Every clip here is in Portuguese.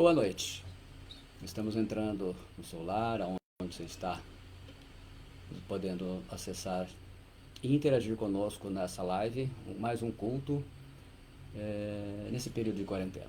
Boa noite. Estamos entrando no seu lar, onde você está podendo acessar e interagir conosco nessa live, mais um culto nesse período de quarentena.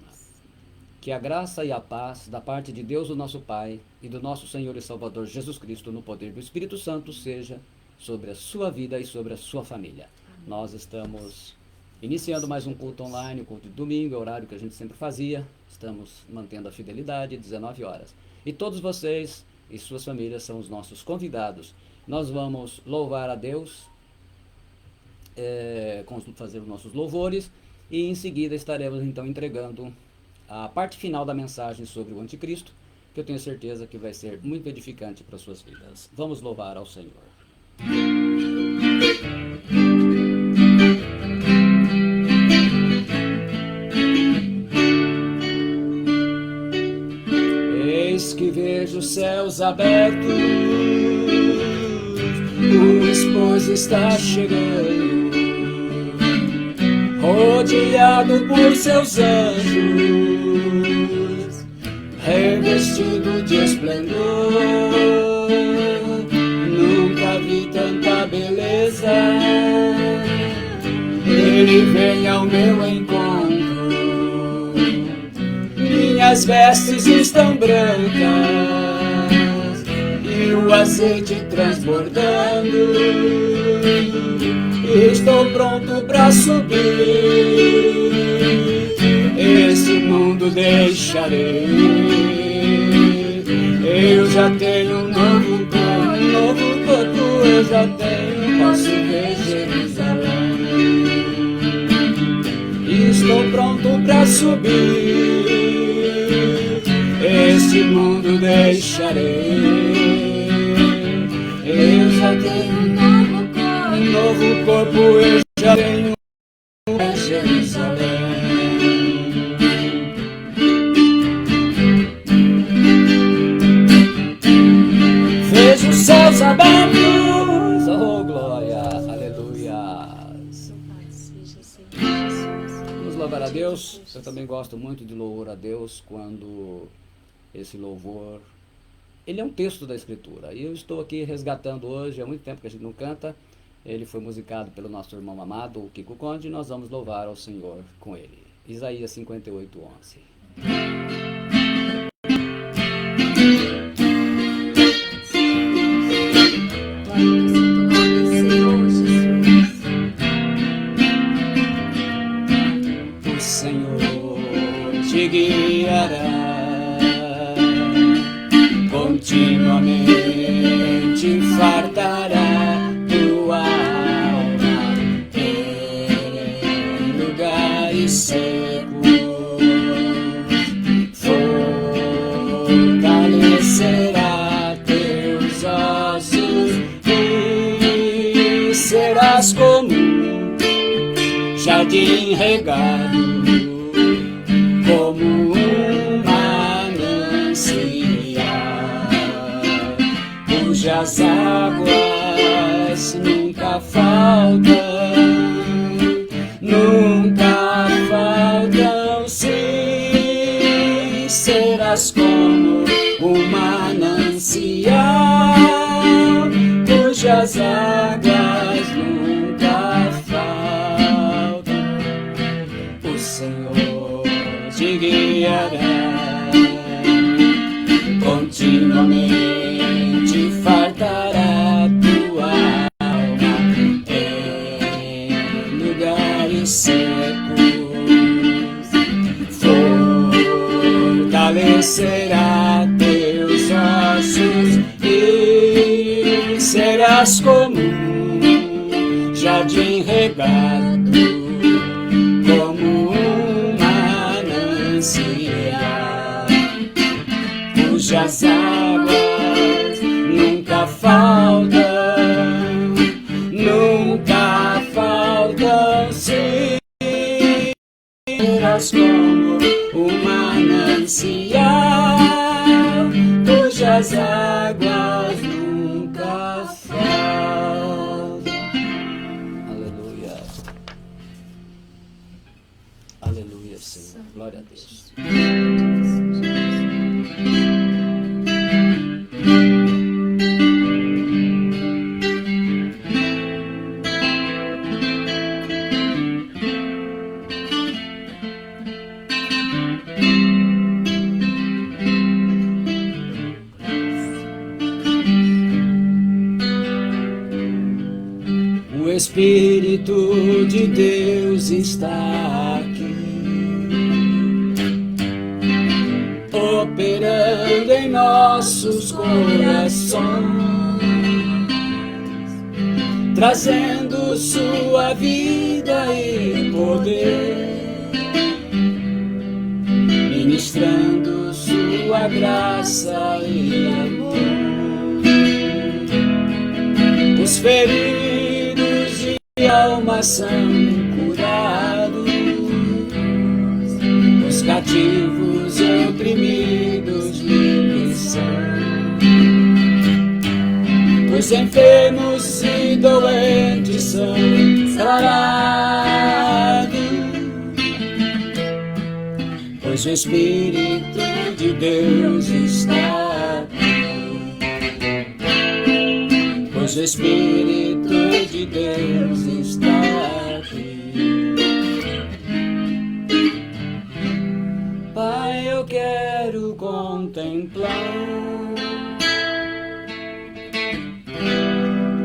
Que a graça e a paz da parte de Deus, o nosso Pai, e do nosso Senhor e Salvador Jesus Cristo, no poder do Espírito Santo, seja sobre a sua vida e sobre a sua família. Nós estamos iniciando mais um culto online, o culto de domingo, é o horário que a gente sempre fazia. Estamos mantendo a fidelidade, 19 horas. E todos vocês e suas famílias são os nossos convidados. Nós vamos louvar a Deus, fazer os nossos louvores, e em seguida estaremos então entregando a parte final da mensagem sobre o Anticristo, que eu tenho certeza que vai ser muito edificante para suas vidas. Vamos louvar ao Senhor. Eis que vejo os céus abertos, o esposo está chegando, rodeado por seus anjos, revestido de esplendor. Nunca vi tanta beleza, ele vem ao meu encontro. Minhas vestes estão brancas e o azeite transbordando. Estou pronto para subir, esse mundo deixarei. Eu já tenho um novo corpo, eu já tenho, posso ver Jerusalém. Estou pronto para subir, este mundo deixarei. Eu já tenho um novo corpo, eu já tenho Jerusalém. Vejo os céus abertos, oh glória, aleluia. Vamos louvar a Deus. Eu também gosto muito de louvor a Deus quando esse louvor, ele é um texto da Escritura. E eu estou aqui resgatando hoje, há muito tempo que a gente não canta. Ele foi musicado pelo nosso irmão amado, o Kiko Conde, e nós vamos louvar ao Senhor com ele. Isaías 58:11. O Senhor te guiará, continuamente fartará tua alma em lugares secos, fortalecerá teus ossos e serás como um jardim regado, como um manancial, cujas águas nunca faltam, sim, serás como um manancial, cujas águas nunca faltam. O Senhor te guiará, continuamente fartará tua alma em lugares secos, fortalecerá teus ossos e serás como um jardim regado, como um manancial, cujas águas nunca faltam, sim, serás como um manancial, cujas águas nunca faltam. Aleluia. Aleluia, Senhor. Glória a Deus. O Espírito de Deus está aqui, operando em nossos corações, trazendo sua vida e poder, ministrando sua graça e amor. Os feridos de alma são curados, os cativos e oprimidos livres são, os enfermos e doentes são sarados, pois o Espírito de Deus está aqui, pois o Espírito de Deus está aqui. Pai, eu quero contemplar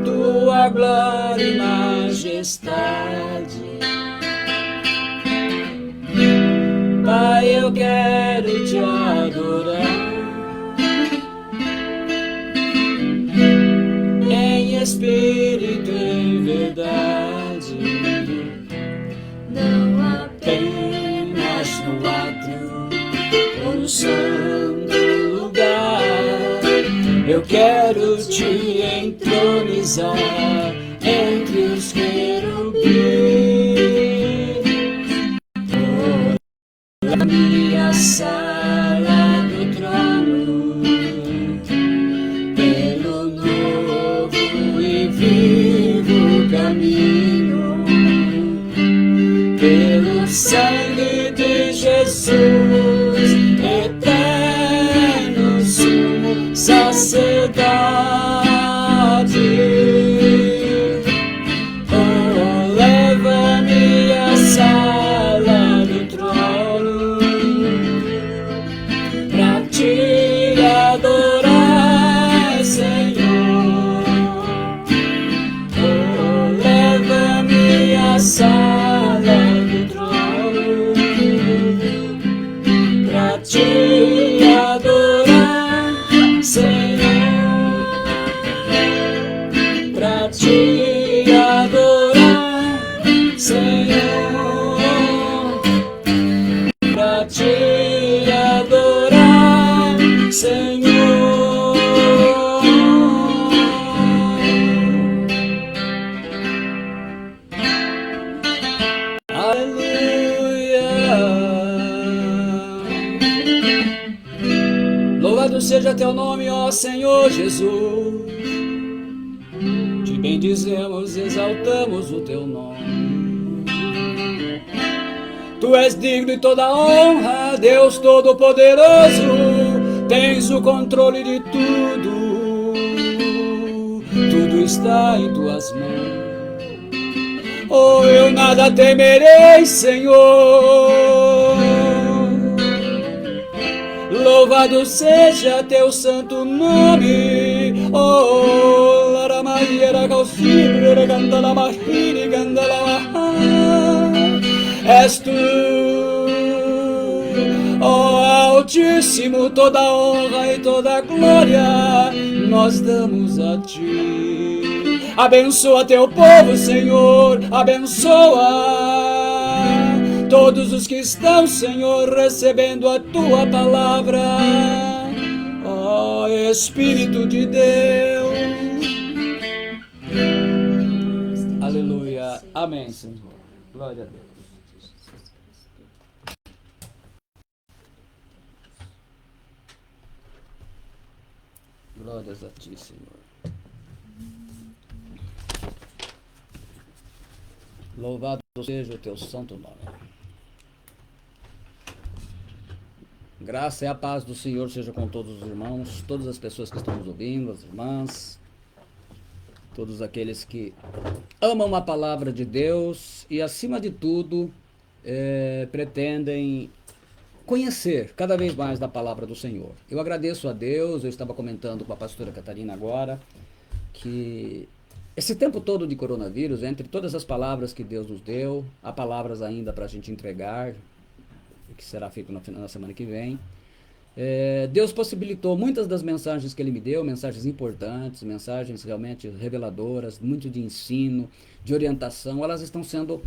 tua glória e majestade. Pai, eu quero te adorar em espírito e em verdade, não apenas no átrio ou no santo lugar. Eu quero te entronizar entre os querubins. Na minha sala do trono, pelo novo e vivo caminho, pelo sangue de Jesus, eterno sumo sacerdote. Oh, leva-me à sala do trono pra te adorar, Senhor. Oh, leva-me à sala do trono pra te adorar, Senhor. Pra te adorar, Senhor. Pra te adorar, Senhor. Aleluia. Louvado seja teu nome, ó Senhor Jesus. Te bendizemos, exaltamos o teu nome. Tu és digno de toda honra, Deus Todo-Poderoso. Tens o controle de tudo, tudo está em tuas mãos. Oh, eu nada temerei, Senhor. Louvado seja teu santo nome. Oh, Laramaia, Calcibra, Gandala, Mahiri, Gandala, és tu, ó Altíssimo, toda honra e toda glória nós damos a ti. Abençoa teu povo, Senhor, abençoa todos os que estão, Senhor, recebendo a tua palavra. Ó Espírito de Deus. Aleluia. Amém, Senhor. Glória a Deus. Glórias a ti, Senhor. Louvado seja o teu santo nome. Graça e a paz do Senhor seja com todos os irmãos, todas as pessoas que estão nos ouvindo, as irmãs, todos aqueles que amam a palavra de Deus e, acima de tudo, pretendem conhecer cada vez mais da palavra do Senhor. Eu agradeço a Deus, eu estava comentando com a pastora Catarina agora, que esse tempo todo de coronavírus, entre todas as palavras que Deus nos deu, há palavras ainda para a gente entregar, que será feito na semana que vem. Deus possibilitou muitas das mensagens que Ele me deu, mensagens importantes, mensagens realmente reveladoras, muito de ensino, de orientação, elas estão sendo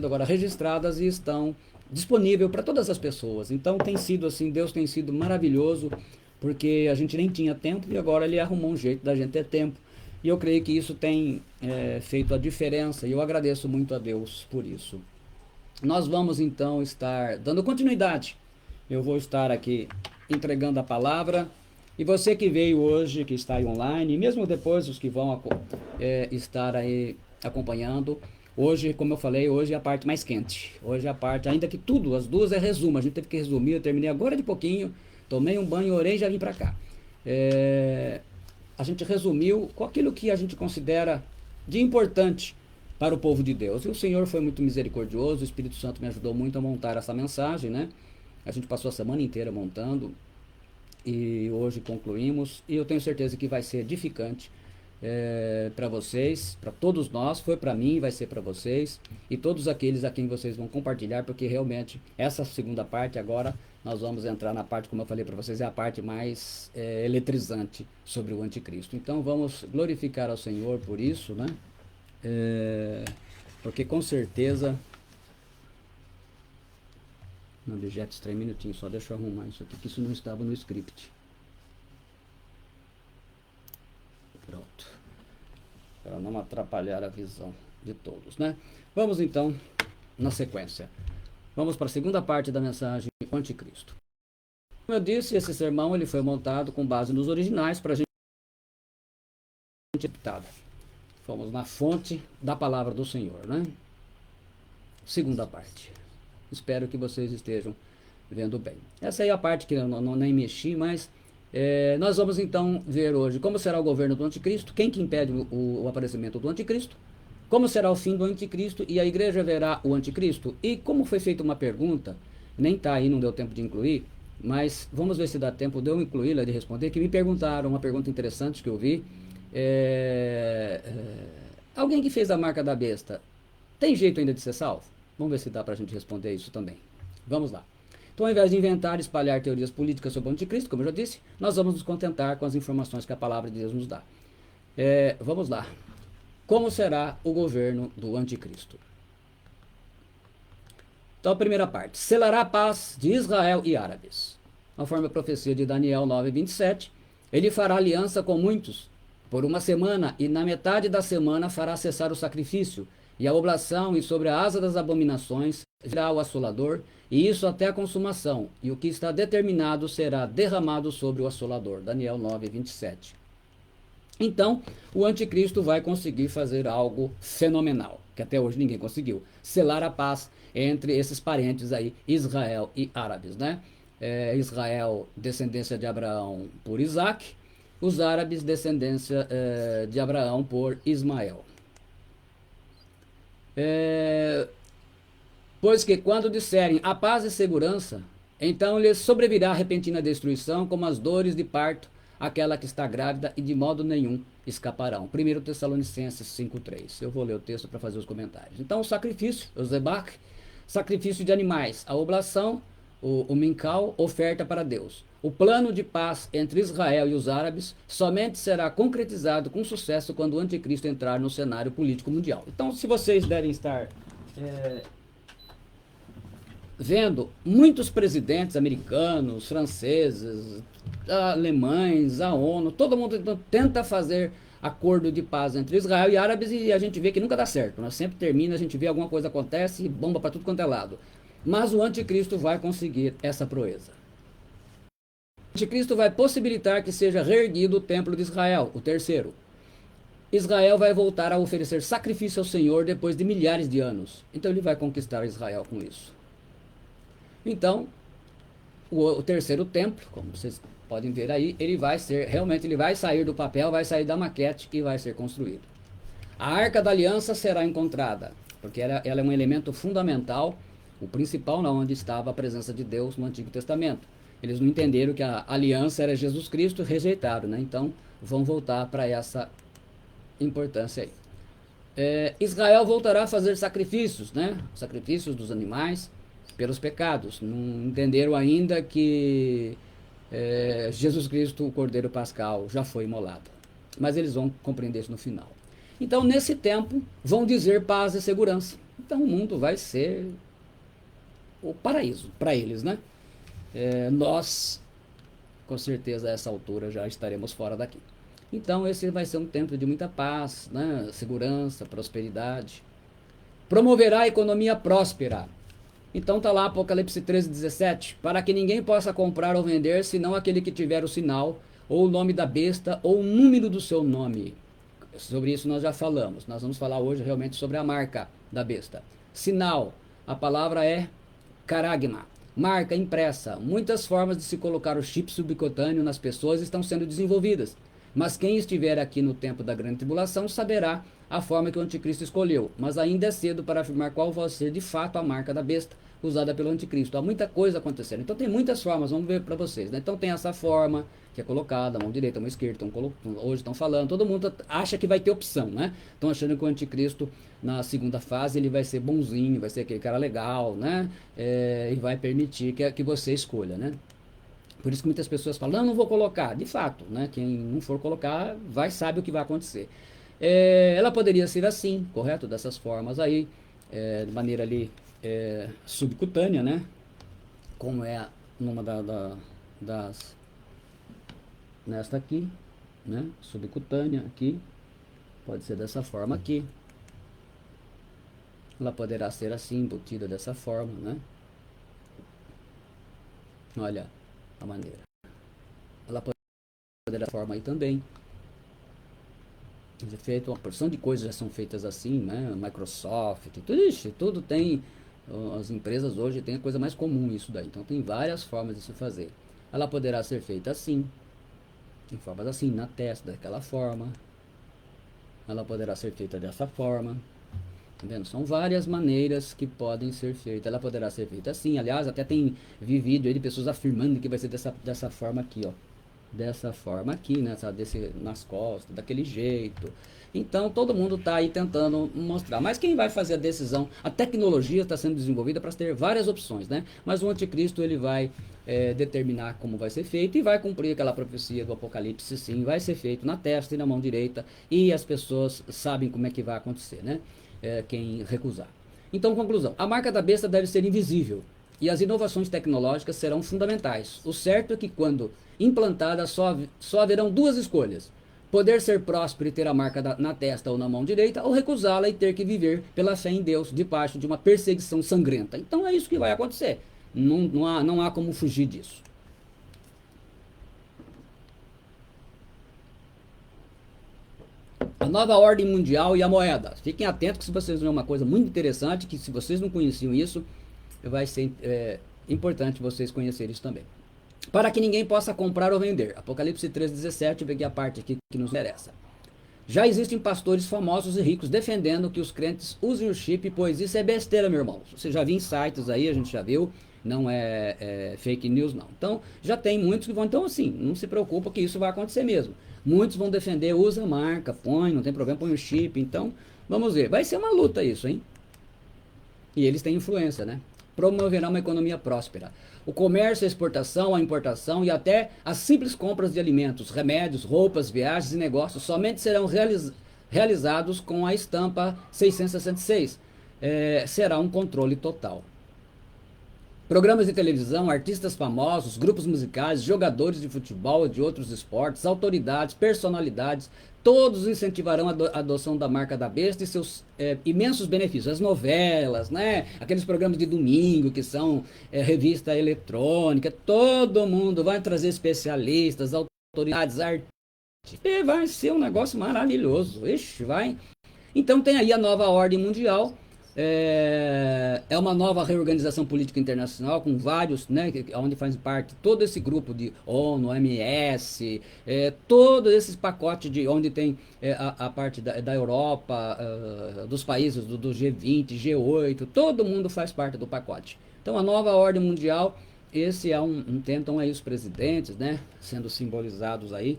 agora registradas e estão disponíveis para todas as pessoas. Então tem sido assim, Deus tem sido maravilhoso, porque a gente nem tinha tempo e agora Ele arrumou um jeito da gente ter tempo. E eu creio que isso tem feito a diferença e eu agradeço muito a Deus por isso. Nós vamos então estar dando continuidade. Eu vou estar aqui entregando a palavra. E você que veio hoje, que está aí online, e mesmo depois os que vão estar aí acompanhando. Hoje, como eu falei, hoje é a parte mais quente. Hoje é a parte, ainda que tudo, as duas é resumo. A gente teve que resumir, eu terminei agora de pouquinho, tomei um banho, orei e já vim para cá. A gente resumiu com aquilo que a gente considera de importante para o povo de Deus. E o Senhor foi muito misericordioso, o Espírito Santo me ajudou muito a montar essa mensagem, né? A gente passou a semana inteira montando e hoje concluímos. E eu tenho certeza que vai ser edificante para vocês, para todos nós. Foi para mim, vai ser para vocês e todos aqueles a quem vocês vão compartilhar, porque realmente essa segunda parte agora nós vamos entrar na parte, como eu falei para vocês, é a parte mais eletrizante sobre o anticristo. Então vamos glorificar ao Senhor por isso, né? Porque com certeza... Não, objetos, 3 minutinhos, só deixa eu arrumar isso aqui, que isso não estava no script. Pronto. Para não atrapalhar a visão de todos, né? Vamos então na sequência. Vamos para a segunda parte da mensagem, o anticristo. Como eu disse, esse sermão ele foi montado com base nos originais para a gente adaptada. Fomos na fonte da palavra do Senhor, né? Segunda parte. Espero que vocês estejam vendo bem. Essa aí é a parte que eu nem mexi, mas nós vamos então ver hoje como será o governo do anticristo, quem que impede o aparecimento do anticristo, como será o fim do anticristo e a igreja verá o anticristo. E como foi feita uma pergunta, nem está aí, não deu tempo de incluir, mas vamos ver se dá tempo de eu incluí-la, de responder, que me perguntaram uma pergunta interessante que eu vi. Alguém que fez a marca da besta, tem jeito ainda de ser salvo? Vamos ver se dá para a gente responder isso também. Vamos lá. Então, ao invés de inventar e espalhar teorias políticas sobre o anticristo, como eu já disse, nós vamos nos contentar com as informações que a palavra de Deus nos dá. Vamos lá. Como será o governo do anticristo? Então, a primeira parte. Selará a paz de Israel e árabes. Conforme a profecia de Daniel 9:27, ele fará aliança com muitos por uma semana e na metade da semana fará cessar o sacrifício e a oblação, e sobre a asa das abominações virá o assolador, e isso até a consumação, e o que está determinado será derramado sobre o assolador. Daniel 9:27. Então, o anticristo vai conseguir fazer algo fenomenal, que até hoje ninguém conseguiu, selar a paz entre esses parentes aí, Israel e árabes, né? Israel, descendência de Abraão por Isaac, os árabes, descendência de Abraão por Ismael. Pois que quando disserem a paz e segurança, então lhes sobrevirá repentina destruição, como as dores de parto, aquela que está grávida, e de modo nenhum escaparão. 1 Tessalonicenses 5:3. Eu vou ler o texto para fazer os comentários. Então o sacrifício, o zebach, sacrifício de animais, a oblação, o mincal, oferta para Deus. O plano de paz entre Israel e os árabes somente será concretizado com sucesso quando o anticristo entrar no cenário político mundial. Então, se vocês devem estar vendo muitos presidentes americanos, franceses, alemães, a ONU, todo mundo tenta fazer acordo de paz entre Israel e árabes e a gente vê que nunca dá certo. Nós sempre termina, a gente vê alguma coisa acontece e bomba para tudo quanto é lado. Mas o anticristo vai conseguir essa proeza. O anticristo vai possibilitar que seja reerguido o templo de Israel, o terceiro. Israel vai voltar a oferecer sacrifício ao Senhor depois de milhares de anos. Então ele vai conquistar Israel com isso. Então, o terceiro templo, como vocês podem ver aí, ele vai ser, realmente ele vai sair do papel, vai sair da maquete e vai ser construído. A Arca da Aliança será encontrada, porque ela é um elemento fundamental, o principal, na onde estava a presença de Deus no Antigo Testamento. Eles não entenderam que a aliança era Jesus Cristo, rejeitaram, né? Então vão voltar para essa importância aí. Israel voltará a fazer sacrifícios, né? Sacrifícios dos animais pelos pecados. Não entenderam ainda que Jesus Cristo, o Cordeiro Pascal, já foi imolado. Mas eles vão compreender isso no final. Então, nesse tempo, vão dizer paz e segurança. Então, o mundo vai ser o paraíso para eles, né? Nós, com certeza, a essa altura já estaremos fora daqui. Então, esse vai ser um tempo de muita paz, né? Segurança, prosperidade. Promoverá a economia próspera. Então está lá Apocalipse 13:17, para que ninguém possa comprar ou vender, senão aquele que tiver o sinal, ou o nome da besta, ou o número do seu nome. Sobre isso nós já falamos. Nós vamos falar hoje realmente sobre a marca da besta. Sinal, a palavra é caragma. Marca impressa. Muitas formas de se colocar o chip subcutâneo nas pessoas estão sendo desenvolvidas. Mas quem estiver aqui no tempo da grande tribulação saberá a forma que o anticristo escolheu. Mas ainda é cedo para afirmar qual vai ser de fato a marca da besta usada pelo anticristo. Há muita coisa acontecendo. Então tem muitas formas, vamos ver para vocês, né? Então tem essa forma que é colocada, mão direita, mão esquerda, hoje estão falando, todo mundo acha que vai ter opção, né? Estão achando que o anticristo, na segunda fase, ele vai ser bonzinho, vai ser aquele cara legal, né? E vai permitir que você escolha, né? Por isso que muitas pessoas falam, não vou colocar. De fato, né? Quem não for colocar, sabe o que vai acontecer. Ela poderia ser assim, correto? Dessas formas aí, de maneira ali subcutânea, né? Como é numa das... Nesta aqui, né? Subcutânea aqui. Pode ser dessa forma aqui. Ela poderá ser assim, embutida dessa forma, né? Olha a maneira. Ela poderá dessa forma aí também. Feito uma porção de coisas já são feitas assim, né? Microsoft, tudo tem. As empresas hoje têm a coisa mais comum isso daí. Então tem várias formas de se fazer. Ela poderá ser feita assim, em formas assim, na testa, daquela forma. Ela poderá ser feita dessa forma. Tá vendo? São várias maneiras que podem ser feitas. Ela poderá ser feita assim. Aliás, até vi vídeo aí de pessoas afirmando que vai ser dessa forma aqui, ó. Dessa forma aqui, né? Nas costas, daquele jeito. Então, todo mundo está aí tentando mostrar. Mas quem vai fazer a decisão? A tecnologia está sendo desenvolvida para ter várias opções, né? Mas o anticristo, ele vai determinar como vai ser feito e vai cumprir aquela profecia do Apocalipse, sim. Vai ser feito na testa e na mão direita. E as pessoas sabem como é que vai acontecer, né? Quem recusar. Então, conclusão. A marca da besta deve ser invisível. E as inovações tecnológicas serão fundamentais. O certo é que quando implantada só haverão duas escolhas. Poder ser próspero e ter a marca na testa ou na mão direita, ou recusá-la e ter que viver pela fé em Deus debaixo de uma perseguição sangrenta. Então é isso que vai acontecer. Não há como fugir disso. A nova ordem mundial e a moeda. Fiquem atentos que se vocês verem uma coisa muito interessante, que se vocês não conheciam isso, vai ser importante vocês conhecerem isso também. Para que ninguém possa comprar ou vender. Apocalipse 3:17, eu peguei a parte aqui que nos interessa. Já existem pastores famosos e ricos defendendo que os crentes usem o chip, pois isso é besteira, meu irmão. Você já viu em sites aí, a gente já viu, não é fake news, não. Então, já tem muitos que vão, então assim, não se preocupa que isso vai acontecer mesmo. Muitos vão defender, usa a marca, põe, não tem problema, põe o chip, então, vamos ver. Vai ser uma luta isso, hein? E eles têm influência, né? Promoverá uma economia próspera. O comércio, a exportação, a importação e até as simples compras de alimentos, remédios, roupas, viagens e negócios somente serão realizados com a estampa 666. Será um controle total. Programas de televisão, artistas famosos, grupos musicais, jogadores de futebol e de outros esportes, autoridades, personalidades, todos incentivarão a adoção da marca da besta e seus imensos benefícios. As novelas, né? Aqueles programas de domingo que são revista eletrônica, todo mundo vai trazer especialistas, autoridades, artistas. E vai ser um negócio maravilhoso. Ixi, vai. Então tem aí a nova ordem mundial. é uma nova reorganização política internacional com vários, né, onde faz parte todo esse grupo de ONU, OMS, todos esses pacotes de onde tem a parte da Europa, dos países do G20, G8, todo mundo faz parte do pacote. Então a nova ordem mundial, esse é tentam aí os presidentes, né, sendo simbolizados aí.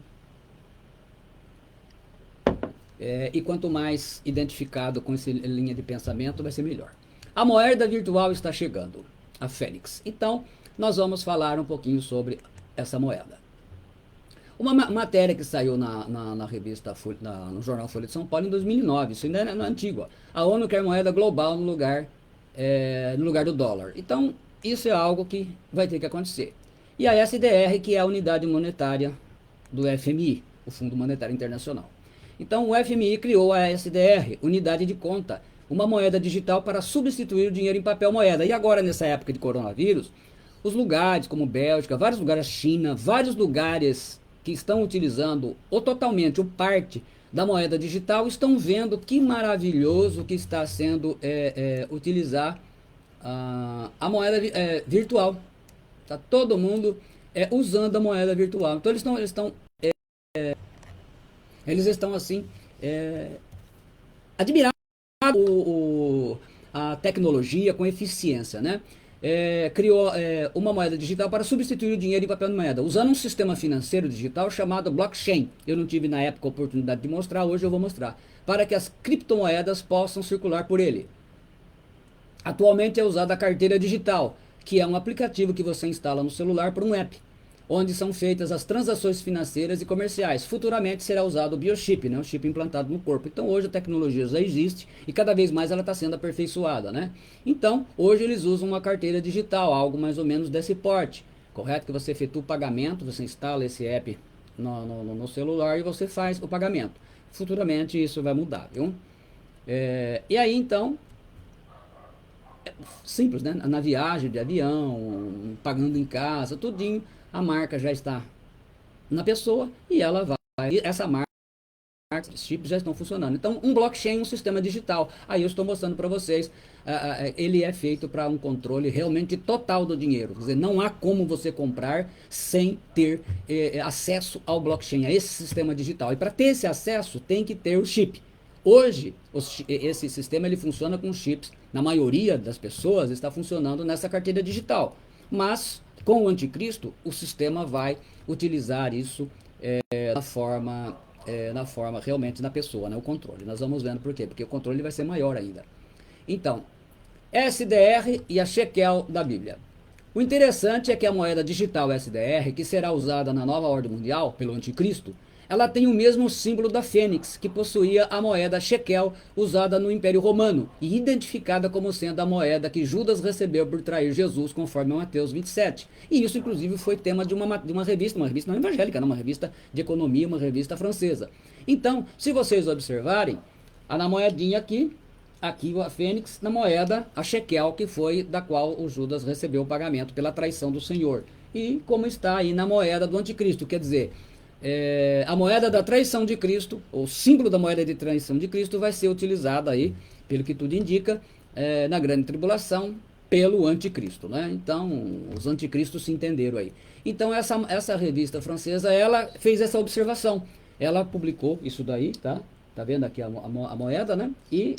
E quanto mais identificado com essa linha de pensamento, vai ser melhor. A moeda virtual está chegando, a Fênix. Então, nós vamos falar um pouquinho sobre essa moeda. Uma matéria que saiu na revista, no jornal Folha de São Paulo em 2009, isso ainda é antigo. A ONU quer moeda global no lugar do dólar. Então, isso é algo que vai ter que acontecer. E a SDR, que é a unidade monetária do FMI, o Fundo Monetário Internacional. Então, o FMI criou a SDR, Unidade de Conta, uma moeda digital para substituir o dinheiro em papel moeda. E agora, nessa época de coronavírus, os lugares como Bélgica, vários lugares, China, vários lugares que estão utilizando ou totalmente ou parte da moeda digital, estão vendo que maravilhoso que está sendo utilizar a moeda virtual. Está todo mundo usando a moeda virtual. Então, eles estão assim, admirando a tecnologia com eficiência, né? Criou uma moeda digital para substituir o dinheiro em papel de moeda, usando um sistema financeiro digital chamado blockchain. Eu não tive na época a oportunidade de mostrar, hoje eu vou mostrar, para que as criptomoedas possam circular por ele. Atualmente é usada a carteira digital, que é um aplicativo que você instala no celular por um app, onde são feitas as transações financeiras e comerciais. Futuramente será usado o biochip, né, o chip implantado no corpo. Então hoje a tecnologia já existe e cada vez mais ela está sendo aperfeiçoada, né? Então hoje eles usam uma carteira digital, algo mais ou menos desse porte, correto? Que você efetua o pagamento, você instala esse app no celular e você faz o pagamento. Futuramente isso vai mudar, viu? E aí então, simples, né? Na viagem de avião, pagando em casa, tudinho, a marca já está na pessoa e ela vai. Essa marca, os chips já estão funcionando. Então, um blockchain, um sistema digital. Aí eu estou mostrando para vocês, ele é feito para um controle realmente total do dinheiro. Quer dizer, não há como você comprar sem ter acesso ao blockchain, a esse sistema digital. E para ter esse acesso, tem que ter o chip. Hoje, esse sistema ele funciona com chips. Na maioria das pessoas está funcionando nessa carteira digital. Mas com o anticristo, o sistema vai utilizar isso na forma realmente da pessoa, né? O controle. Nós vamos vendo por quê? Porque o controle vai ser maior ainda. Então, SDR e a shekel da Bíblia. O interessante é que a moeda digital SDR, que será usada na nova ordem mundial pelo anticristo, ela tem o mesmo símbolo da Fênix, que possuía a moeda shekel usada no Império Romano e identificada como sendo a moeda que Judas recebeu por trair Jesus, conforme Mateus 27. E isso, inclusive, foi tema de uma revista não evangélica, não, uma revista de economia, uma revista francesa. Então, se vocês observarem, na moedinha aqui a Fênix, na moeda, a shekel, que foi da qual o Judas recebeu o pagamento pela traição do Senhor. E como está aí na moeda do anticristo, quer dizer, a moeda da traição de Cristo, o símbolo da moeda de traição de Cristo vai ser utilizada aí, pelo que tudo indica, na grande tribulação, pelo anticristo, né? Então, os anticristos se entenderam aí. Então, essa revista francesa, ela fez essa observação. Ela publicou isso daí, tá? Tá vendo aqui a moeda, né? E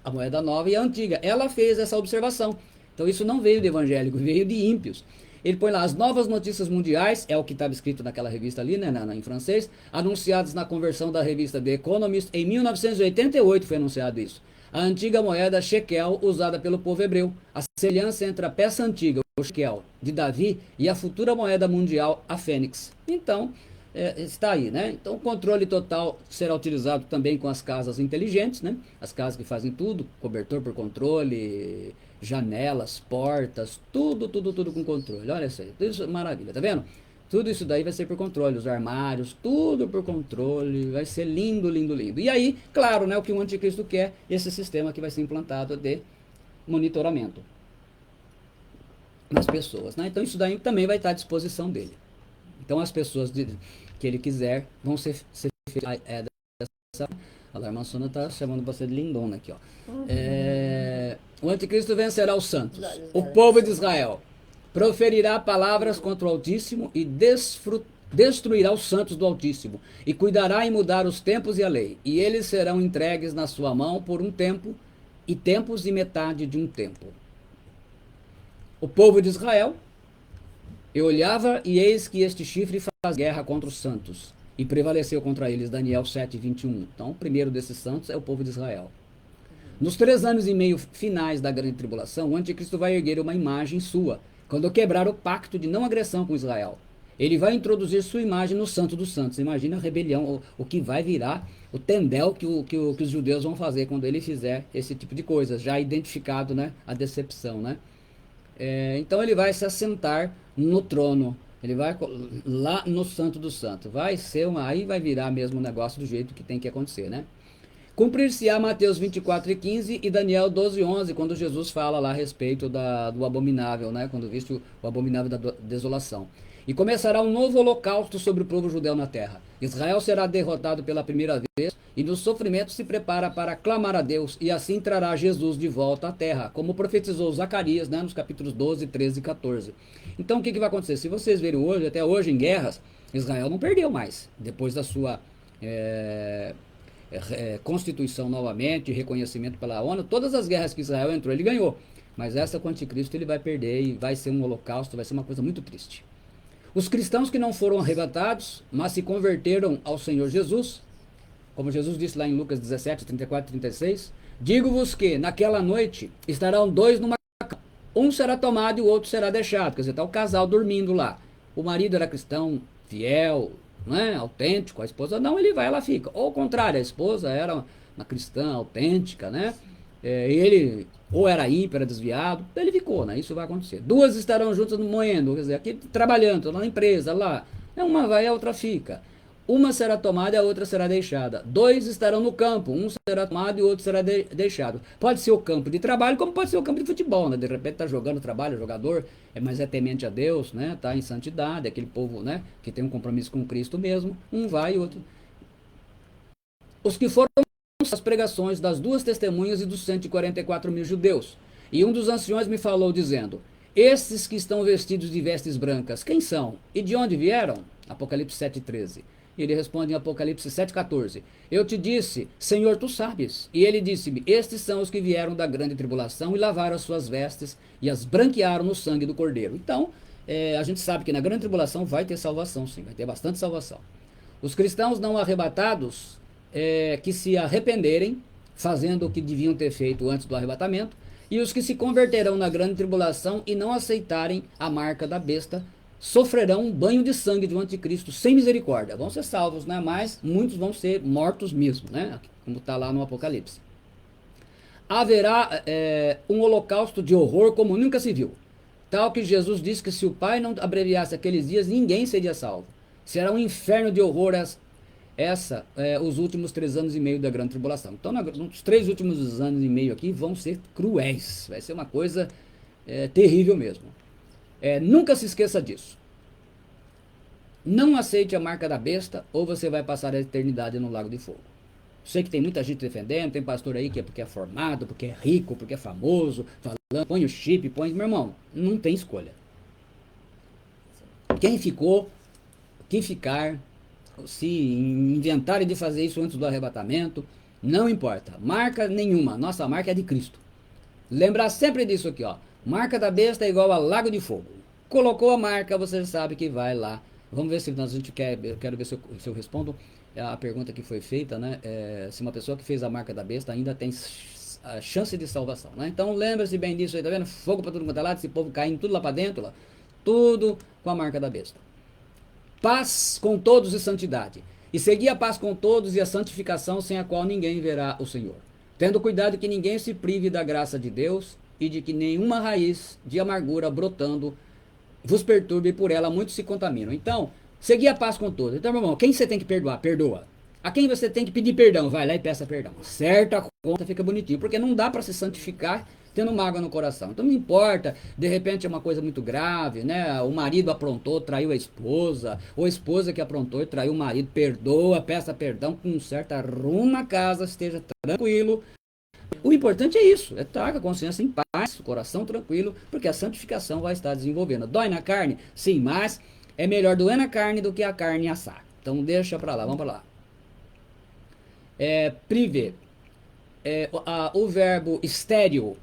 a moeda nova e a antiga. Ela fez essa observação. Então, isso não veio de evangélico, veio de ímpios. Ele põe lá as novas notícias mundiais, é o que estava escrito naquela revista ali, né, em francês, anunciadas na conversão da revista The Economist. Em 1988 foi anunciado isso. A antiga moeda shekel usada pelo povo hebreu. A semelhança entre a peça antiga, o shekel, de Davi, e a futura moeda mundial, a Fênix. Então, está aí, né? Então, o controle total será utilizado também com as casas inteligentes, né? As casas que fazem tudo, cobertor por controle, janelas, portas, tudo com controle. Olha isso aí, tudo isso, maravilha, tá vendo? Tudo isso daí vai ser por controle, os armários, tudo por controle, vai ser lindo, lindo, lindo. E aí, claro, né, o que o anticristo quer, esse sistema que vai ser implantado de monitoramento nas pessoas, né? Então isso daí também vai estar à disposição dele. Então as pessoas que ele quiser vão ser A irmã Sônia está chamando você de lindona aqui, ó. O anticristo vencerá os santos, o povo de Israel. Proferirá palavras contra o Altíssimo e destruirá os santos do Altíssimo. E cuidará em mudar os tempos e a lei. E eles serão entregues na sua mão por um tempo, e tempos e metade de um tempo. O povo de Israel, eu olhava e eis que este chifre faz guerra contra os santos. E prevaleceu contra eles, Daniel 7, 21. Então, o primeiro desses santos é o povo de Israel. Nos 3 anos e meio finais da grande tribulação, o anticristo vai erguer uma imagem sua, quando quebrar o pacto de não agressão com Israel. Ele vai introduzir sua imagem no Santo dos Santos. Imagina a rebelião, o que vai virar, o tendel que os judeus vão fazer quando ele fizer esse tipo de coisa, já identificado, né, a decepção, né? Então ele vai se assentar no trono, ele vai lá no Santo dos Santos. Aí vai virar mesmo o negócio do jeito que tem que acontecer, né? Cumprir-se-á Mateus 24 e 15 e Daniel 12 e 11, quando Jesus fala lá a respeito do abominável, né? Quando viste o abominável da desolação. E começará um novo holocausto sobre o povo judeu na terra. Israel será derrotado pela primeira vez e no sofrimento se prepara para clamar a Deus, e assim trará Jesus de volta à terra, como profetizou Zacarias, né, nos capítulos 12, 13 e 14. Então o que vai acontecer? Se vocês verem hoje, até hoje em guerras, Israel não perdeu mais, depois da sua constituição novamente, reconhecimento pela ONU, todas as guerras que Israel entrou, ele ganhou. Mas essa com o anticristo ele vai perder e vai ser um holocausto, vai ser uma coisa muito triste. Os cristãos que não foram arrebatados, mas se converteram ao Senhor Jesus, como Jesus disse lá em Lucas 17, 34 e 36, digo-vos que naquela noite estarão 2 numa cama, um será tomado e o outro será deixado. Quer dizer, está o casal dormindo lá. O marido era cristão, fiel, né, autêntico, a esposa não, ele vai, ela fica. Ou ao contrário, a esposa era uma cristã autêntica, né? Ele ou era ímpio, era desviado, ele ficou, né? Isso vai acontecer. 2 estarão juntas moendo, quer dizer, aqui trabalhando, lá na empresa, lá. Uma vai, a outra fica. Uma será tomada e a outra será deixada. 2 estarão no campo, um será tomado e o outro será deixado. Pode ser o campo de trabalho, como pode ser o campo de futebol, né? De repente está jogando trabalho, jogador, mas é temente a Deus, né? Está em santidade, aquele povo, né, que tem um compromisso com Cristo mesmo. Um vai e o outro. Os que foram as pregações das 2 testemunhas e dos 144 mil judeus. E um dos anciões me falou dizendo, estes que estão vestidos de vestes brancas, quem são? E de onde vieram? Apocalipse 7,13. E ele responde em Apocalipse 7,14. Eu te disse, Senhor, tu sabes. E ele disse-me, estes são os que vieram da grande tribulação e lavaram as suas vestes e as branquearam no sangue do Cordeiro. Então, a gente sabe que na grande tribulação vai ter salvação, sim, vai ter bastante salvação. Os cristãos não arrebatados, que se arrependerem, fazendo o que deviam ter feito antes do arrebatamento, e os que se converterão na grande tribulação e não aceitarem a marca da besta, sofrerão um banho de sangue de um anticristo sem misericórdia. Vão ser salvos, né? Mas muitos vão ser mortos mesmo, né? Como está lá no Apocalipse. Haverá um holocausto de horror como nunca se viu. Tal que Jesus disse que se o Pai não abreviasse aqueles dias, ninguém seria salvo. Será um inferno de horror os últimos 3 anos e meio da grande tribulação. Então, os 3 últimos anos e meio aqui vão ser cruéis. Vai ser uma coisa terrível mesmo. Nunca se esqueça disso. Não aceite a marca da besta ou você vai passar a eternidade no lago de fogo. Sei que tem muita gente defendendo, tem pastor aí que é porque é formado, porque é rico, porque é famoso, falando, põe o chip, meu irmão, não tem escolha. Quem ficar, se inventarem de fazer isso antes do arrebatamento, não importa, marca nenhuma, nossa marca é de Cristo. Lembrar sempre disso aqui, ó. Marca da besta é igual a lago de fogo. Colocou a marca, você sabe que vai lá. Vamos ver se a gente quero ver se eu respondo a pergunta que foi feita, né? Se uma pessoa que fez a marca da besta ainda tem a chance de salvação, né? Então lembre-se bem disso aí, tá vendo? Fogo para tudo quanto é lado, esse povo caindo tudo lá para dentro, lá. Tudo com a marca da besta. Paz com todos e santidade. E seguir a paz com todos e a santificação, sem a qual ninguém verá o Senhor. Tendo cuidado que ninguém se prive da graça de Deus e de que nenhuma raiz de amargura brotando vos perturbe e por ela muitos se contaminam. Então, seguir a paz com todos. Então, meu irmão, quem você tem que perdoar? Perdoa. A quem você tem que pedir perdão? Vai lá e peça perdão. Certa conta fica bonitinho, porque não dá para se santificar tendo mágoa no coração. Então não importa, de repente é uma coisa muito grave, né? O marido aprontou, traiu a esposa, ou a esposa que aprontou e traiu o marido, perdoa, peça perdão, conserta, arruma a casa, esteja tranquilo. O importante é isso, é estar com a consciência em paz, o coração tranquilo, porque a santificação vai estar desenvolvendo. Dói na carne? Sim, mas é melhor doer na carne do que a carne assar. Então deixa pra lá, vamos pra lá. Prive, o verbo estéreo,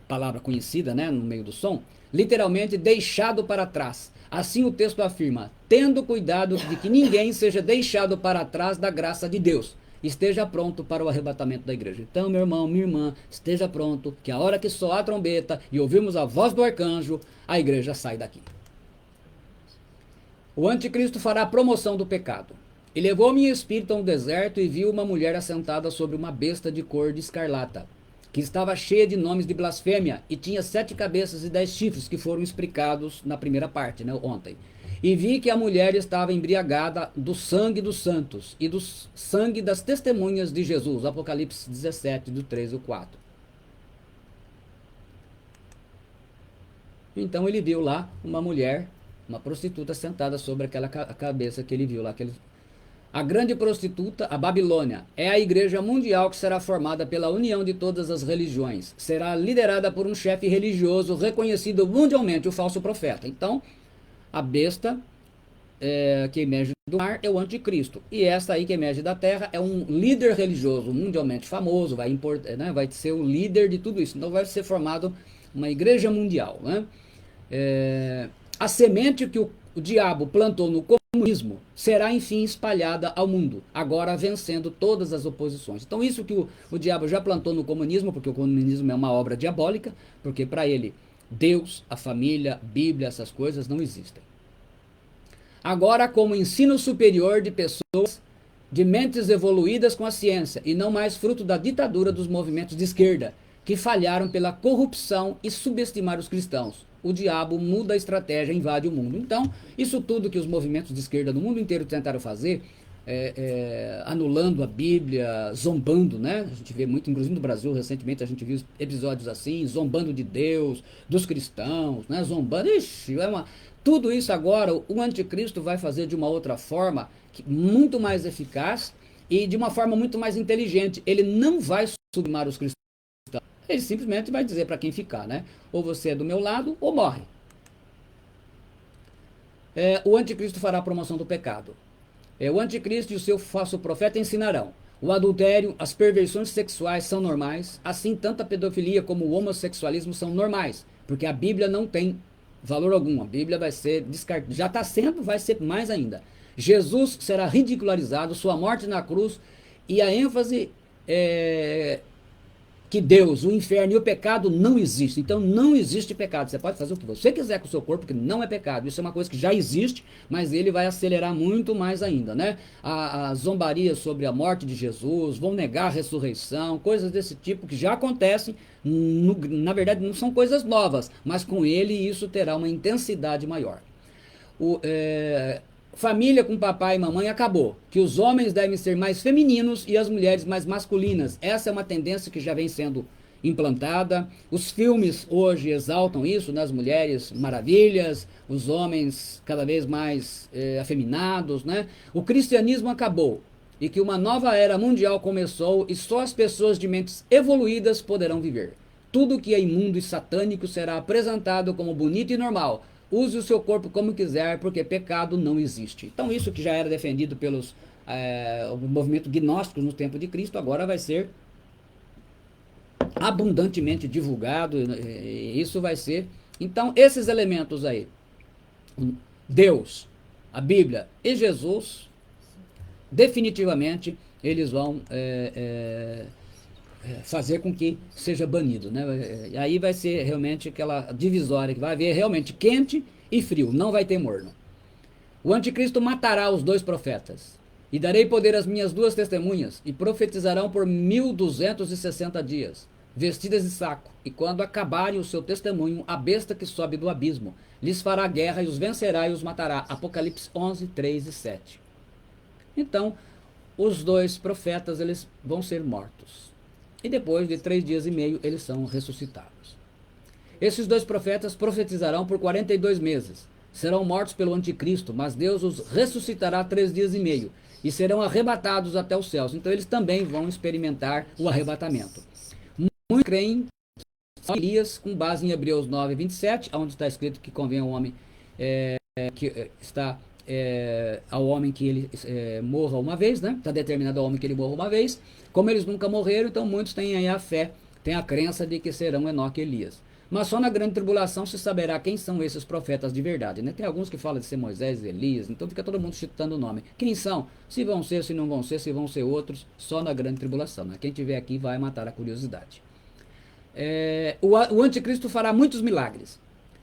palavra conhecida, né, no meio do som, literalmente deixado para trás. Assim o texto afirma, tendo cuidado de que ninguém seja deixado para trás da graça de Deus. Esteja pronto para o arrebatamento da igreja. Então, meu irmão, minha irmã, esteja pronto, que a hora que soar a trombeta e ouvirmos a voz do arcanjo, a igreja sai daqui. O anticristo fará a promoção do pecado. E levou-me em espírito a um deserto e viu uma mulher assentada sobre uma besta de cor de escarlata, que estava cheia de nomes de blasfêmia, e tinha 7 cabeças e 10 chifres, que foram explicados na primeira parte, né, ontem. E vi que a mulher estava embriagada do sangue dos santos e do sangue das testemunhas de Jesus. Apocalipse 17, do 3 ao 4. Então ele viu lá uma mulher, uma prostituta sentada sobre aquela cabeça que ele viu lá. A grande prostituta, a Babilônia, é a igreja mundial que será formada pela união de todas as religiões. Será liderada por um chefe religioso reconhecido mundialmente, o falso profeta. Então, a besta que emerge do mar é o anticristo. E essa aí que emerge da terra é um líder religioso mundialmente famoso, vai ser o líder de tudo isso. Então vai ser formado uma igreja mundial. Né? A semente que o diabo plantou no comunismo será enfim espalhada ao mundo, agora vencendo todas as oposições. Então isso que o diabo já plantou no comunismo, porque o comunismo é uma obra diabólica, porque para ele Deus, a família, Bíblia, essas coisas não existem. Agora, como ensino superior de pessoas de mentes evoluídas com a ciência, e não mais fruto da ditadura dos movimentos de esquerda, que falharam pela corrupção e subestimaram os cristãos. O diabo muda a estratégia, invade o mundo. Então, isso tudo que os movimentos de esquerda no mundo inteiro tentaram fazer, anulando a Bíblia, zombando, né? A gente vê muito, inclusive no Brasil, recentemente a gente viu episódios assim, zombando de Deus, dos cristãos, né? Zombando, tudo isso agora o anticristo vai fazer de uma outra forma, muito mais eficaz e de uma forma muito mais inteligente. Ele não vai sublimar os cristãos, ele simplesmente vai dizer para quem ficar, né? Ou você é do meu lado ou morre. O anticristo fará a promoção do pecado. O anticristo e o seu falso profeta ensinarão. O adultério, as perversões sexuais são normais, assim tanto a pedofilia como o homossexualismo são normais, porque a Bíblia não tem valor algum. A Bíblia vai ser descartada, já está sendo, vai ser mais ainda. Jesus será ridicularizado, sua morte na cruz, e a ênfase que Deus, o inferno e o pecado não existem. Então não existe pecado. Você pode fazer o que você quiser com o seu corpo, que não é pecado. Isso é uma coisa que já existe, mas ele vai acelerar muito mais ainda, né? A zombaria sobre a morte de Jesus, vão negar a ressurreição, coisas desse tipo que já acontecem. Na verdade não são coisas novas, mas com ele isso terá uma intensidade maior. Família com papai e mamãe acabou, que os homens devem ser mais femininos e as mulheres mais masculinas. Essa é uma tendência que já vem sendo implantada. Os filmes hoje exaltam isso, nas mulheres maravilhas, os homens cada vez mais afeminados, né? O cristianismo acabou e que uma nova era mundial começou e só as pessoas de mentes evoluídas poderão viver. Tudo que é imundo e satânico será apresentado como bonito e normal. Use o seu corpo como quiser, porque pecado não existe. Então isso que já era defendido pelos o movimento gnóstico no tempo de Cristo, agora vai ser abundantemente divulgado. Isso vai ser... Então esses elementos aí, Deus, a Bíblia e Jesus, definitivamente eles vão fazer com que seja banido, né? E aí vai ser realmente aquela divisória que vai haver realmente quente e frio, não vai ter morno. O anticristo matará os 2 profetas, e darei poder às minhas 2 testemunhas, e profetizarão por 1260 dias, vestidas de saco, e quando acabarem o seu testemunho, a besta que sobe do abismo lhes fará guerra e os vencerá e os matará. Apocalipse 11, 3 e 7. Então, os 2 profetas eles vão ser mortos. e depois de 3 dias e meio eles são ressuscitados. Esses 2 profetas profetizarão por 42 meses. Serão mortos pelo anticristo, mas Deus os ressuscitará 3 dias e meio e serão arrebatados até os céus. Então eles também vão experimentar o arrebatamento. Muitos creem que Elias, com base em Hebreus 9, 27, onde está escrito que convém ao homem ao homem que ele morra uma vez, né? Está determinado ao homem que ele morra uma vez. Como eles nunca morreram, então muitos têm aí a fé, têm a crença de que serão Enoque e Elias. Mas só na grande tribulação se saberá quem são esses profetas de verdade, né? Tem alguns que falam de ser Moisés e Elias, então fica todo mundo citando o nome. Quem são? Se vão ser, se não vão ser, se vão ser outros, só na grande tribulação, né? Quem tiver aqui vai matar a curiosidade. O anticristo fará muitos milagres.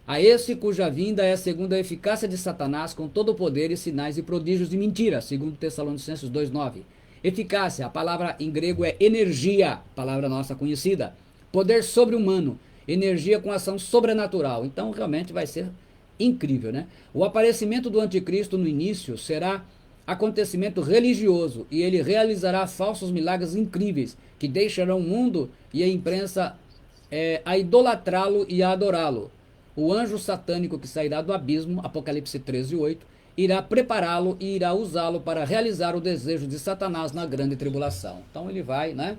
A esse cuja vinda é segundo a eficácia de Satanás, com todo o poder e sinais e prodígios de mentira, segundo Tessalonicenses 2,9. Eficácia, a palavra em grego é energia, palavra nossa conhecida. Poder sobre-humano, energia com ação sobrenatural. Então realmente vai ser incrível, né? O aparecimento do anticristo no início será acontecimento religioso e ele realizará falsos milagres incríveis que deixarão o mundo e a imprensa a idolatrá-lo e a adorá-lo. O anjo satânico que sairá do abismo, Apocalipse 13:8, irá prepará-lo e irá usá-lo para realizar o desejo de Satanás na grande tribulação. Então ele vai, né?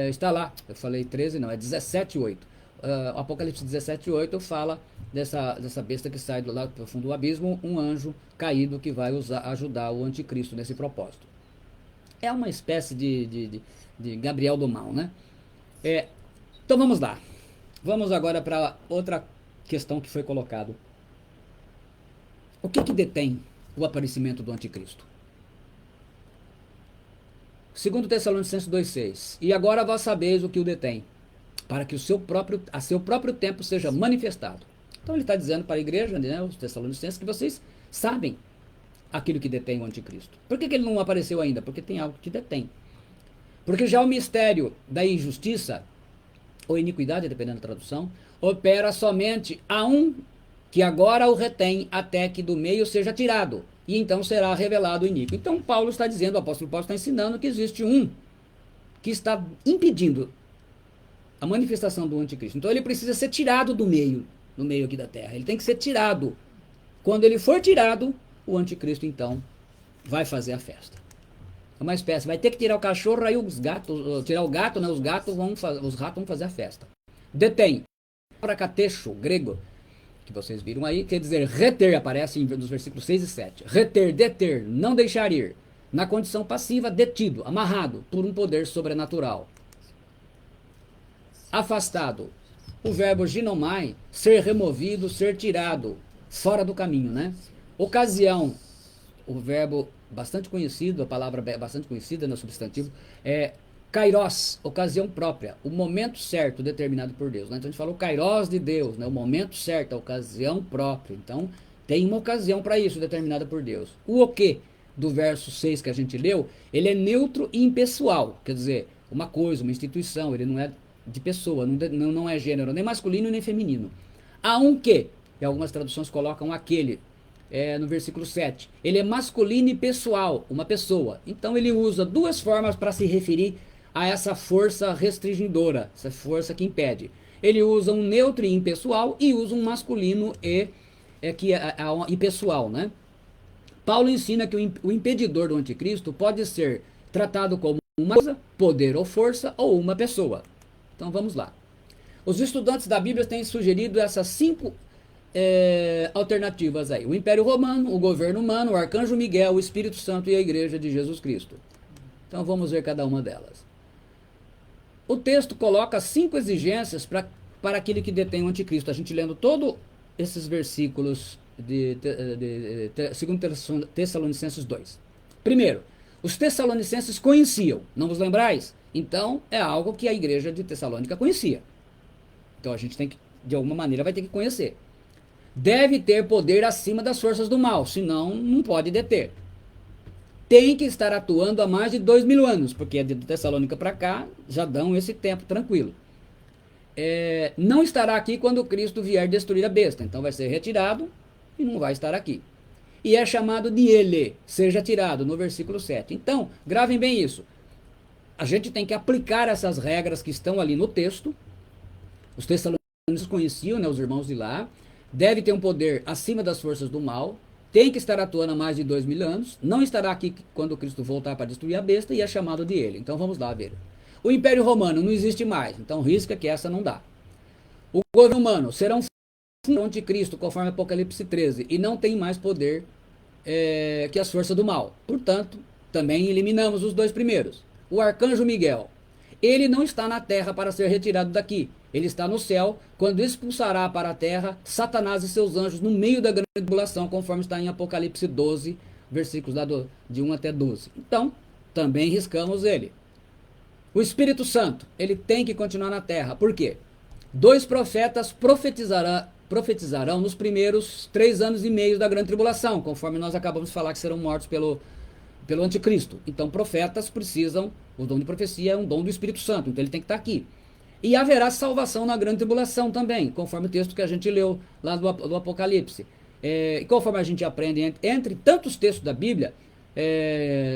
Está lá, eu falei 13, não, é 17:8. Apocalipse 17:8 fala dessa besta que sai do lado profundo do abismo, um anjo caído que vai ajudar o anticristo nesse propósito. É uma espécie de Gabriel do mal, né? Então vamos lá. Vamos agora para outra questão que foi colocado. O que detém o aparecimento do anticristo? Segundo Tessalonicenses 2,6. E agora vós sabeis o que o detém, para que a seu próprio tempo seja manifestado. Então ele está dizendo para a igreja, né, os Tessalonicenses, que vocês sabem aquilo que detém o anticristo. Por que ele não apareceu ainda? Porque tem algo que detém. Porque já o mistério da injustiça, ou iniquidade, dependendo da tradução, opera somente a um que agora o retém até que do meio seja tirado, e então será revelado o iníquo. Então Paulo está dizendo, o apóstolo Paulo está ensinando que existe um que está impedindo a manifestação do anticristo. Então ele precisa ser tirado do meio, no meio aqui da terra. Ele tem que ser tirado. Quando ele for tirado, o anticristo então vai fazer a festa. É uma espécie, vai ter que tirar o cachorro, aí os gatos, tirar o gato, né? Os ratos vão fazer a festa. Detém. Para catecho, grego, que vocês viram aí, quer dizer reter, aparece nos versículos 6 e 7. Reter, deter, não deixar ir. Na condição passiva, detido, amarrado por um poder sobrenatural. Afastado. O verbo ginomai, ser removido, ser tirado, fora do caminho, né? Ocasião, o verbo bastante conhecido, a palavra bastante conhecida no substantivo, é kairos, ocasião própria, o momento certo determinado por Deus, né? Então a gente falou kairos de Deus, né? O momento certo, a ocasião própria. Então tem uma ocasião para isso determinada por Deus. O que do verso 6 que a gente leu, ele é neutro e impessoal, quer dizer, uma coisa, uma instituição, ele não é de pessoa, não é gênero nem masculino nem feminino. Há um que, e algumas traduções colocam aquele, no versículo 7, ele é masculino e pessoal, uma pessoa. Então ele usa duas formas para se referir a essa força restringidora, essa força que impede. Ele usa um neutro e impessoal e usa um masculino e pessoal, né? Paulo ensina que o impedidor do anticristo pode ser tratado como uma coisa, poder ou força, ou uma pessoa. Então vamos lá. Os estudantes da Bíblia têm sugerido essas 5 alternativas aí. O Império Romano, o governo humano, o Arcanjo Miguel, o Espírito Santo e a Igreja de Jesus Cristo. Então vamos ver cada uma delas. O texto coloca 5 exigências para aquele que detém o anticristo. A gente lendo todos esses versículos de 2 Tessalonicenses 2. Primeiro, os tessalonicenses conheciam, não vos lembrais? Então é algo que a igreja de Tessalônica conhecia. Então a gente tem que, de alguma maneira, vai ter que conhecer. Deve ter poder acima das forças do mal, senão não pode deter. Tem que estar atuando há mais de 2000 anos, porque de Tessalônica para cá já dão esse tempo tranquilo. Não estará aqui quando Cristo vier destruir a besta, então vai ser retirado e não vai estar aqui. E é chamado de ele, seja tirado, no versículo 7. Então, gravem bem isso. a gente tem que aplicar essas regras que estão ali no texto. Os tessalonicenses conheciam, né, os irmãos de lá. Deve ter um poder acima das forças do mal. Tem que estar atuando há mais de 2000 anos. Não estará aqui quando Cristo voltar para destruir a besta e é chamado de ele. Então vamos lá ver. O Império Romano não existe mais. Então risca que essa não dá. O governo humano será um anticristo, conforme Apocalipse 13. E não tem mais poder que as forças do mal. Portanto, também eliminamos os dois primeiros. O arcanjo Miguel. Ele não está na terra para ser retirado daqui. Ele está no céu, quando expulsará para a terra Satanás e seus anjos no meio da grande tribulação, conforme está em Apocalipse 12, versículos de 1 até 12. Então, também riscamos ele. O Espírito Santo, ele tem que continuar na terra. Por quê? 2 profetas profetizarão nos primeiros 3 anos e meio da grande tribulação, conforme nós acabamos de falar que serão mortos pelo anticristo. Então, profetas precisam, o dom de profecia é um dom do Espírito Santo, então ele tem que estar aqui. E haverá salvação na grande tribulação também, conforme o texto que a gente leu lá do Apocalipse. E conforme a gente aprende entre tantos textos da Bíblia,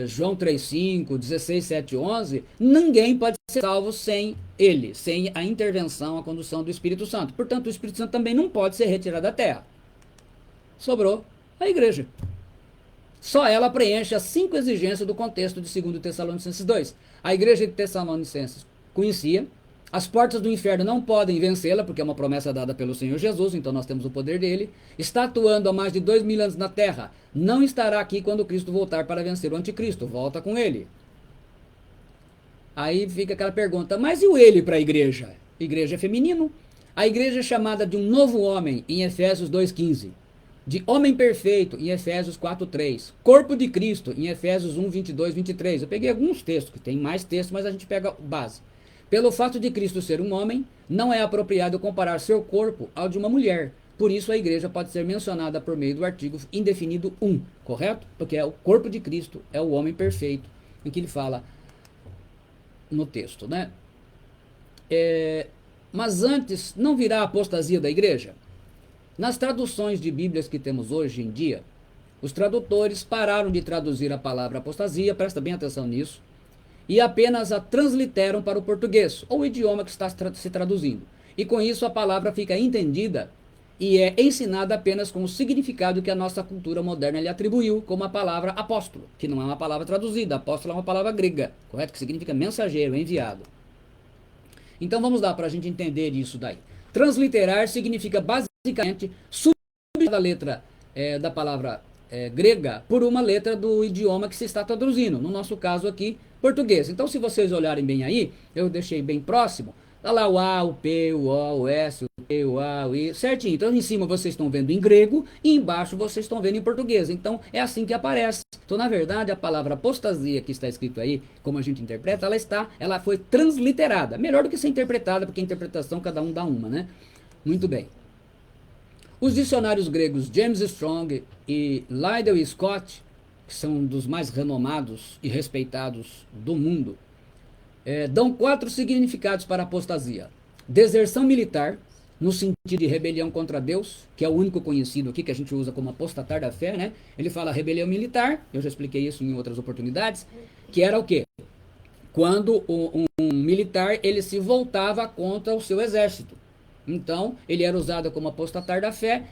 João 3,5, 16, 7, 11, ninguém pode ser salvo sem ele, sem a intervenção, a condução do Espírito Santo. Portanto, o Espírito Santo também não pode ser retirado da terra. Sobrou a igreja. Só ela preenche as 5 exigências do contexto de 2 Tessalonicenses 2. A igreja de Tessalonicenses conhecia, as portas do inferno não podem vencê-la, porque é uma promessa dada pelo Senhor Jesus, então nós temos o poder dele. Está atuando há mais de 2000 anos na terra, não estará aqui quando Cristo voltar para vencer o anticristo, volta com ele. Aí fica aquela pergunta, mas e o ele para a igreja? Igreja é feminino. A igreja é chamada de um novo homem, em Efésios 2,15. De homem perfeito, em Efésios 4,3. Corpo de Cristo, em Efésios 1, 22, 23. Eu peguei alguns textos, que tem mais textos, mas a gente pega base. Pelo fato de Cristo ser um homem, não é apropriado comparar seu corpo ao de uma mulher. Por isso a igreja pode ser mencionada por meio do artigo indefinido 1, correto? Porque é o corpo de Cristo, é o homem perfeito, em que ele fala no texto, né? Mas antes, não virá a apostasia da igreja? Nas traduções de Bíblias que temos hoje em dia, os tradutores pararam de traduzir a palavra apostasia, presta bem atenção nisso, e apenas a transliteram para o português, ou o idioma que está se traduzindo. E com isso a palavra fica entendida e é ensinada apenas com o significado que a nossa cultura moderna lhe atribuiu, como a palavra apóstolo, que não é uma palavra traduzida. Apóstolo é uma palavra grega, correto? Que significa mensageiro, enviado. Então vamos lá para a gente entender isso daí. Transliterar significa basicamente substituir a letra da palavra grega por uma letra do idioma que se está traduzindo. No nosso caso aqui, português. Então, se vocês olharem bem aí, eu deixei bem próximo. Tá lá o A, o P, o O, o S, o P, o A, o I, certinho. Então, em cima vocês estão vendo em grego e embaixo vocês estão vendo em português. Então, é assim que aparece. Então, na verdade, a palavra apostasia que está escrito aí, como a gente interpreta, ela foi transliterada. Melhor do que ser interpretada, porque a interpretação cada um dá uma, né? Muito bem. Os dicionários gregos James Strong e Liddell Scott, que são dos mais renomados e respeitados do mundo, dão 4 significados para apostasia. Deserção militar, no sentido de rebelião contra Deus, que é o único conhecido aqui que a gente usa como apostatar da fé, né? Ele fala rebelião militar, eu já expliquei isso em outras oportunidades, que era o quê? Quando um militar ele se voltava contra o seu exército. Então, ele era usado como apostatar da fé,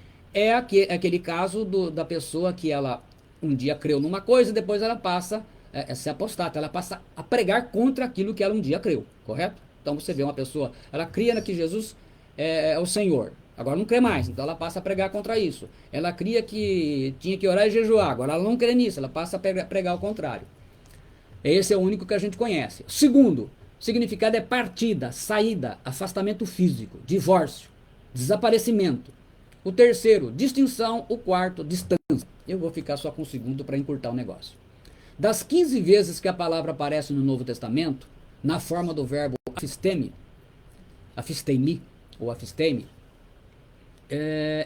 aquele caso da pessoa que ela um dia creu numa coisa e depois ela passa a ser apostata, ela passa a pregar contra aquilo que ela um dia creu, correto? Então você vê uma pessoa, ela cria que Jesus é o Senhor, agora não crê mais, então ela passa a pregar contra isso. Ela cria que tinha que orar e jejuar, agora ela não crê nisso, ela passa a pregar o contrário. Esse é o único que a gente conhece. Segundo, significado é partida, saída, afastamento físico, divórcio, desaparecimento. O terceiro, distinção. O quarto, distância. Eu vou ficar só com o segundo para encurtar o negócio. Das 15 vezes que a palavra aparece no Novo Testamento, na forma do verbo afistemi, ou afistemi,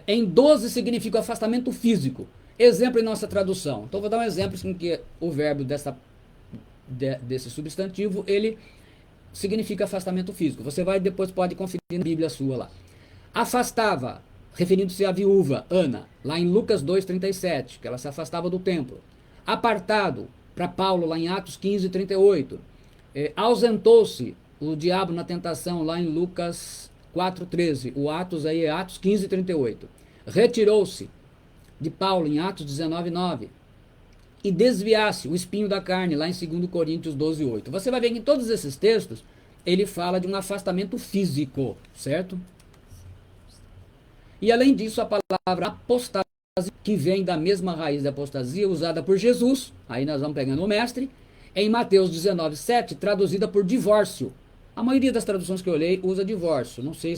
em 12 significa afastamento físico. Exemplo em nossa tradução. Então vou dar um exemplo em que o verbo desse substantivo, ele significa afastamento físico. Você depois pode conferir na Bíblia sua lá. Afastava, referindo-se à viúva Ana, lá em Lucas 2,37, que ela se afastava do templo. Apartado, para Paulo, lá em Atos 15,38. Ausentou-se o diabo na tentação lá em Lucas 4,13. O Atos aí é Atos 15:38. Retirou-se de Paulo em Atos 19:9. E desviasse o espinho da carne, lá em 2 Coríntios 12:8. Você vai ver que em todos esses textos, ele fala de um afastamento físico, certo? E além disso, a palavra apostasia, que vem da mesma raiz da apostasia, usada por Jesus, aí nós vamos pegando o mestre, em Mateus 19:7, traduzida por divórcio. A maioria das traduções que eu olhei usa divórcio. Não sei,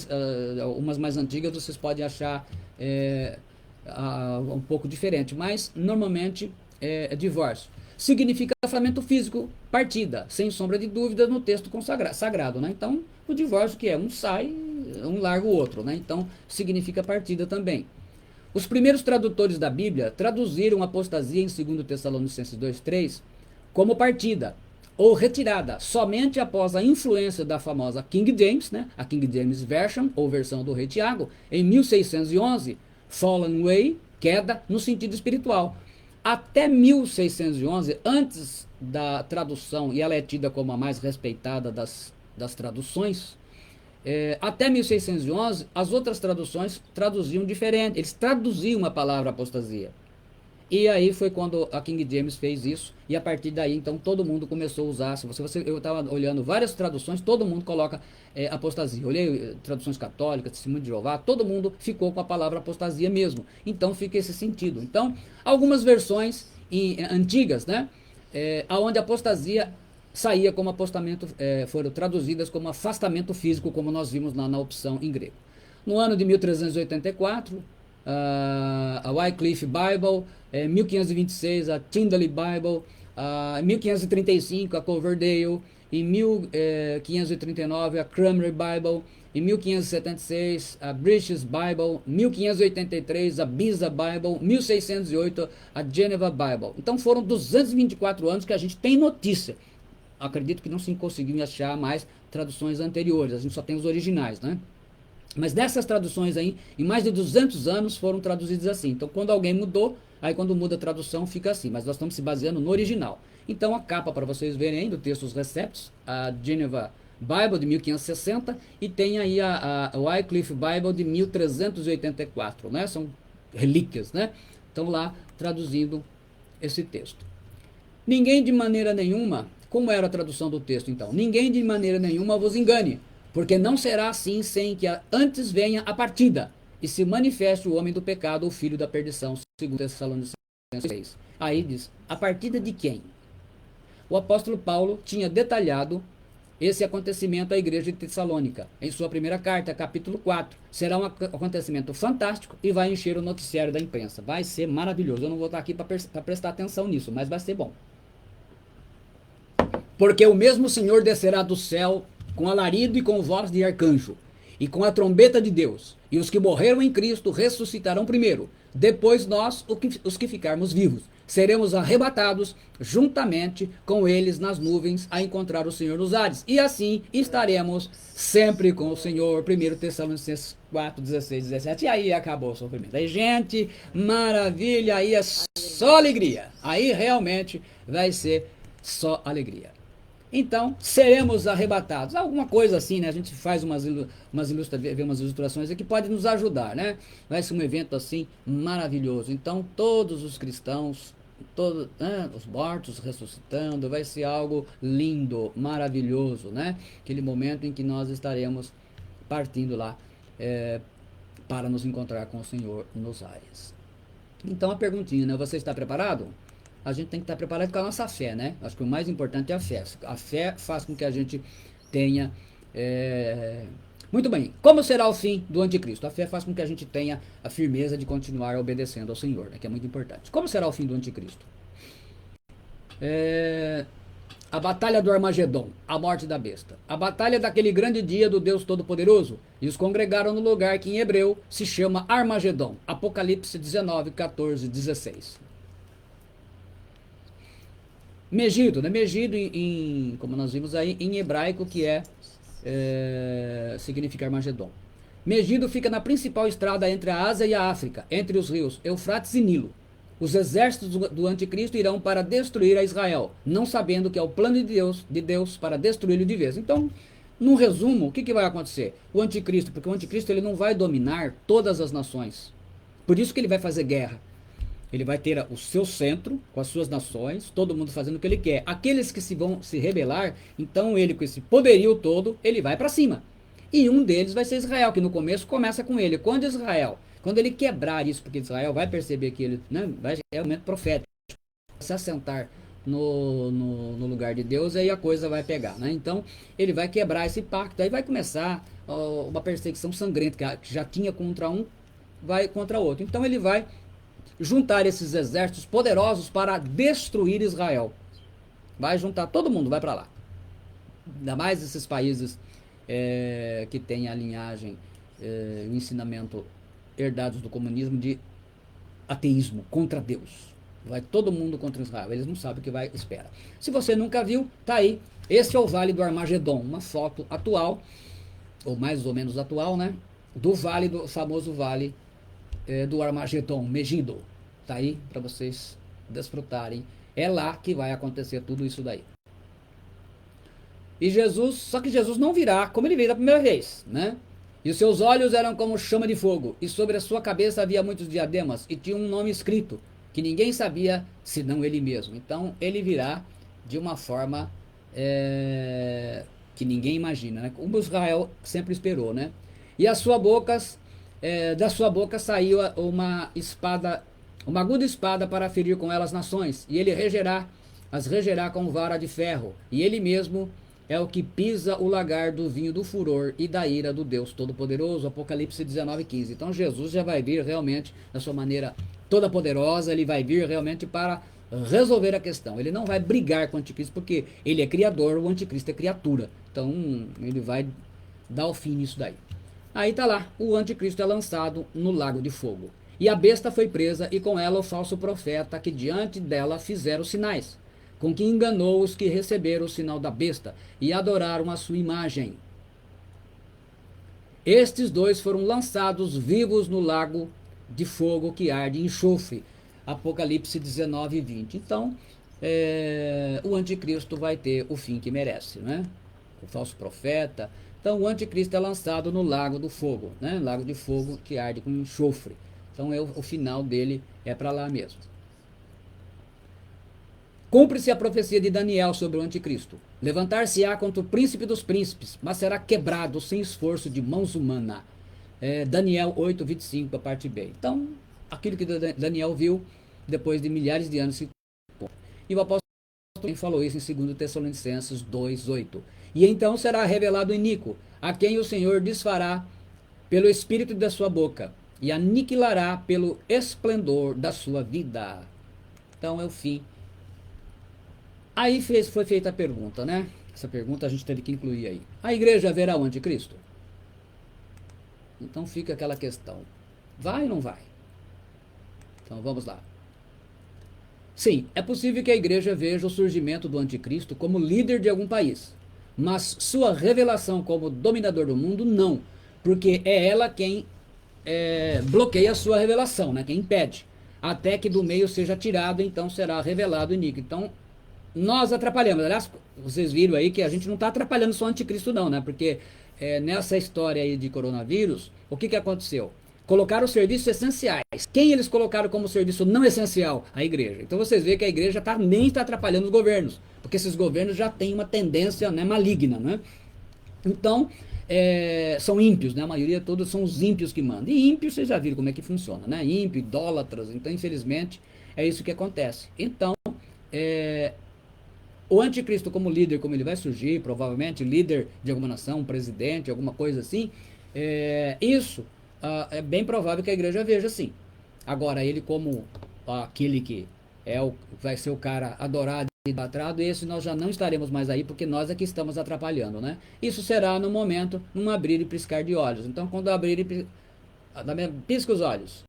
umas mais antigas vocês podem achar um pouco diferente, mas normalmente é divórcio. Significa afastamento físico, partida, sem sombra de dúvida no texto sagrado, né? Então, o divórcio que é um sai, um larga o outro, né? Então, significa partida também. Os primeiros tradutores da Bíblia traduziram apostasia em 2 Tessalonicenses 2:3 como partida ou retirada, somente após a influência da famosa King James, né? A King James Version, ou versão do rei Tiago, em 1611, fallen away, queda, no sentido espiritual. Até 1611, antes da tradução, e ela é tida como a mais respeitada das traduções, até 1611, as outras traduções traduziam diferente. Eles traduziam a palavra apostasia. E aí foi quando a King James fez isso, e a partir daí, então, todo mundo começou a usar. Eu estava olhando várias traduções, todo mundo coloca apostasia. Eu olhei traduções católicas, Testemunho de Jeová, todo mundo ficou com a palavra apostasia mesmo. Então, fica esse sentido. Então, algumas versões antigas, né, onde a apostasia saía como apostamento, foram traduzidas como afastamento físico, como nós vimos lá na opção em grego. No ano de 1384, a Wycliffe Bible, 1526 a Tyndale Bible, 1535 a Coverdale, em 1539 a Cranmer Bible, em 1576 a British Bible, 1583 a Beza Bible, 1608 a Geneva Bible. Então foram 224 anos que a gente tem notícia. Acredito que não se conseguiu achar mais traduções anteriores, a gente só tem os originais, né? Mas dessas traduções aí, em mais de 200 anos foram traduzidas assim. Então, quando alguém mudou, aí quando muda a tradução fica assim. Mas nós estamos se baseando no original. Então, a capa para vocês verem aí do texto Os Receptos, a Geneva Bible de 1560 e tem aí a Wycliffe Bible de 1384, né? São relíquias, né? Estão lá traduzindo esse texto. Ninguém de maneira nenhuma, como era a tradução do texto então? Ninguém de maneira nenhuma vos engane, porque não será assim sem que antes venha a partida e se manifeste o homem do pecado, o filho da perdição, segundo Tessalonicenses 6. Aí diz, a partida de quem? O apóstolo Paulo tinha detalhado esse acontecimento à igreja de Tessalônica, em sua primeira carta, capítulo 4. Será um acontecimento fantástico e vai encher o noticiário da imprensa. Vai ser maravilhoso. Eu não vou estar aqui para prestar atenção nisso, mas vai ser bom. Porque o mesmo Senhor descerá do céu com alarido e com voz de arcanjo, e com a trombeta de Deus, e os que morreram em Cristo ressuscitarão primeiro. Depois nós, os que ficarmos vivos, seremos arrebatados juntamente com eles nas nuvens a encontrar o Senhor nos ares. E assim estaremos sempre com o Senhor. 1 Tessalonicenses 4, 16, 17. E aí acabou o sofrimento. Aí, gente, maravilha, aí é só alegria. Aí realmente vai ser só alegria. Então, seremos arrebatados. Alguma coisa assim, né? A gente faz umas ilustrações aqui que pode nos ajudar, né? Vai ser um evento assim maravilhoso. Então, todos os cristãos, os mortos ressuscitando, vai ser algo lindo, maravilhoso, né? Aquele momento em que nós estaremos partindo lá para nos encontrar com o Senhor nos ares. Então, a perguntinha, né? Você está preparado? A gente tem que estar preparado com a nossa fé, né? Acho que o mais importante é a fé. A fé faz com que a gente tenha... Muito bem, como será o fim do anticristo? A fé faz com que a gente tenha a firmeza de continuar obedecendo ao Senhor, né? Que é muito importante. Como será o fim do anticristo? A batalha do Armagedon, a morte da besta. A batalha daquele grande dia do Deus Todo-Poderoso. E os congregaram no lugar que em hebreu se chama Armagedon. Apocalipse 19, 14, 16. Megido, né? Megido, como nós vimos aí, em hebraico, que significa Armagedon. Megido fica na principal estrada entre a Ásia e a África, entre os rios Eufrates e Nilo. Os exércitos do anticristo irão para destruir a Israel, não sabendo que é o plano de Deus para destruí-lo de vez. Então, num resumo, o que vai acontecer? O anticristo, porque o anticristo ele não vai dominar todas as nações. Por isso que ele vai fazer guerra. Ele vai ter o seu centro, com as suas nações, todo mundo fazendo o que ele quer. Aqueles que vão se rebelar, então ele com esse poderio todo, ele vai para cima. E um deles vai ser Israel, que no começo começa com ele. Quando ele quebrar isso, porque Israel vai perceber que ele, né, é um momento profético, se assentar no lugar de Deus, aí a coisa vai pegar, né? Então ele vai quebrar esse pacto, aí vai começar uma perseguição sangrenta que já tinha contra um, vai contra outro. Então ele vai juntar esses exércitos poderosos para destruir Israel. Vai juntar todo mundo, vai para lá. Ainda mais esses países que têm a linhagem, o ensinamento herdados do comunismo de ateísmo contra Deus. Vai todo mundo contra Israel. Eles não sabem o que vai espera. Se você nunca viu, tá aí. Esse é o Vale do Armagedon, uma foto atual, ou mais ou menos atual, né? Do vale, do famoso vale do Armagedon, Megido. Tá aí para vocês desfrutarem. É lá que vai acontecer tudo isso daí. E Jesus, só que Jesus não virá como ele veio da primeira vez, né? E os seus olhos eram como chama de fogo, e sobre a sua cabeça havia muitos diademas, e tinha um nome escrito, que ninguém sabia, senão ele mesmo. Então ele virá de uma forma que ninguém imagina, né? Como Israel sempre esperou, né? E as suas bocas, da sua boca saiu uma espada, uma aguda espada para ferir com ela as nações, e ele as regerá com vara de ferro, e ele mesmo é o que pisa o lagar do vinho do furor e da ira do Deus Todo-Poderoso, Apocalipse 19:15. Então Jesus já vai vir realmente da sua maneira toda poderosa, ele vai vir realmente para resolver a questão. Ele não vai brigar com o anticristo, porque ele é criador, o anticristo é criatura. Então ele vai dar o fim nisso daí. Aí tá lá, o anticristo é lançado no lago de fogo. E a besta foi presa, e com ela o falso profeta, que diante dela fizeram sinais, com que enganou os que receberam o sinal da besta e adoraram a sua imagem. Estes dois foram lançados vivos no lago de fogo que arde em enxofre. Apocalipse 19:20. Então, o anticristo vai ter o fim que merece, né? O falso profeta. Então, o anticristo é lançado no lago do fogo, né? Lago de fogo que arde com enxofre. Então, o final dele é para lá mesmo. Cumpre-se a profecia de Daniel sobre o anticristo. Levantar-se-á contra o príncipe dos príncipes, mas será quebrado sem esforço de mãos humanas. Daniel 8:25, a parte B. Então, aquilo que Daniel viu depois de milhares de anos. E o apóstolo falou isso em 2 Tessalonicenses 2:8. E então será revelado o iníquo, a quem o Senhor desfará pelo espírito da sua boca, e aniquilará pelo esplendor da sua vida. Então é o fim. Aí foi feita a pergunta, né? Essa pergunta a gente teve que incluir aí. A igreja verá o anticristo? Então fica aquela questão. Vai ou não vai? Então vamos lá. Sim, é possível que a igreja veja o surgimento do anticristo como líder de algum país. Mas sua revelação como dominador do mundo, não. Porque é ela quem bloqueia a sua revelação, né? Quem impede. Até que do meio seja tirado, então será revelado o iníquo. Então, nós atrapalhamos. Aliás, vocês viram aí que a gente não está atrapalhando só o anticristo não, né? Porque nessa história aí de coronavírus, o que aconteceu? Colocaram os serviços essenciais. Quem eles colocaram como serviço não essencial? A igreja. Então vocês veem que a igreja nem está atrapalhando os governos, porque esses governos já têm uma tendência, né, maligna, né? Então, são ímpios, né? A maioria todos são os ímpios que mandam. E ímpios, vocês já viram como é que funciona, né? Ímpio, idólatras. Então, infelizmente, é isso que acontece. Então, o anticristo como líder, como ele vai surgir, provavelmente líder de alguma nação, presidente, alguma coisa assim, isso é bem provável que a igreja veja assim. Agora, ele como aquele que vai ser o cara adorado e idolatrado, esse nós já não estaremos mais aí, porque nós é que estamos atrapalhando, né? Isso será no momento, num abrir e piscar de olhos. Então, quando abrir e pisca os olhos,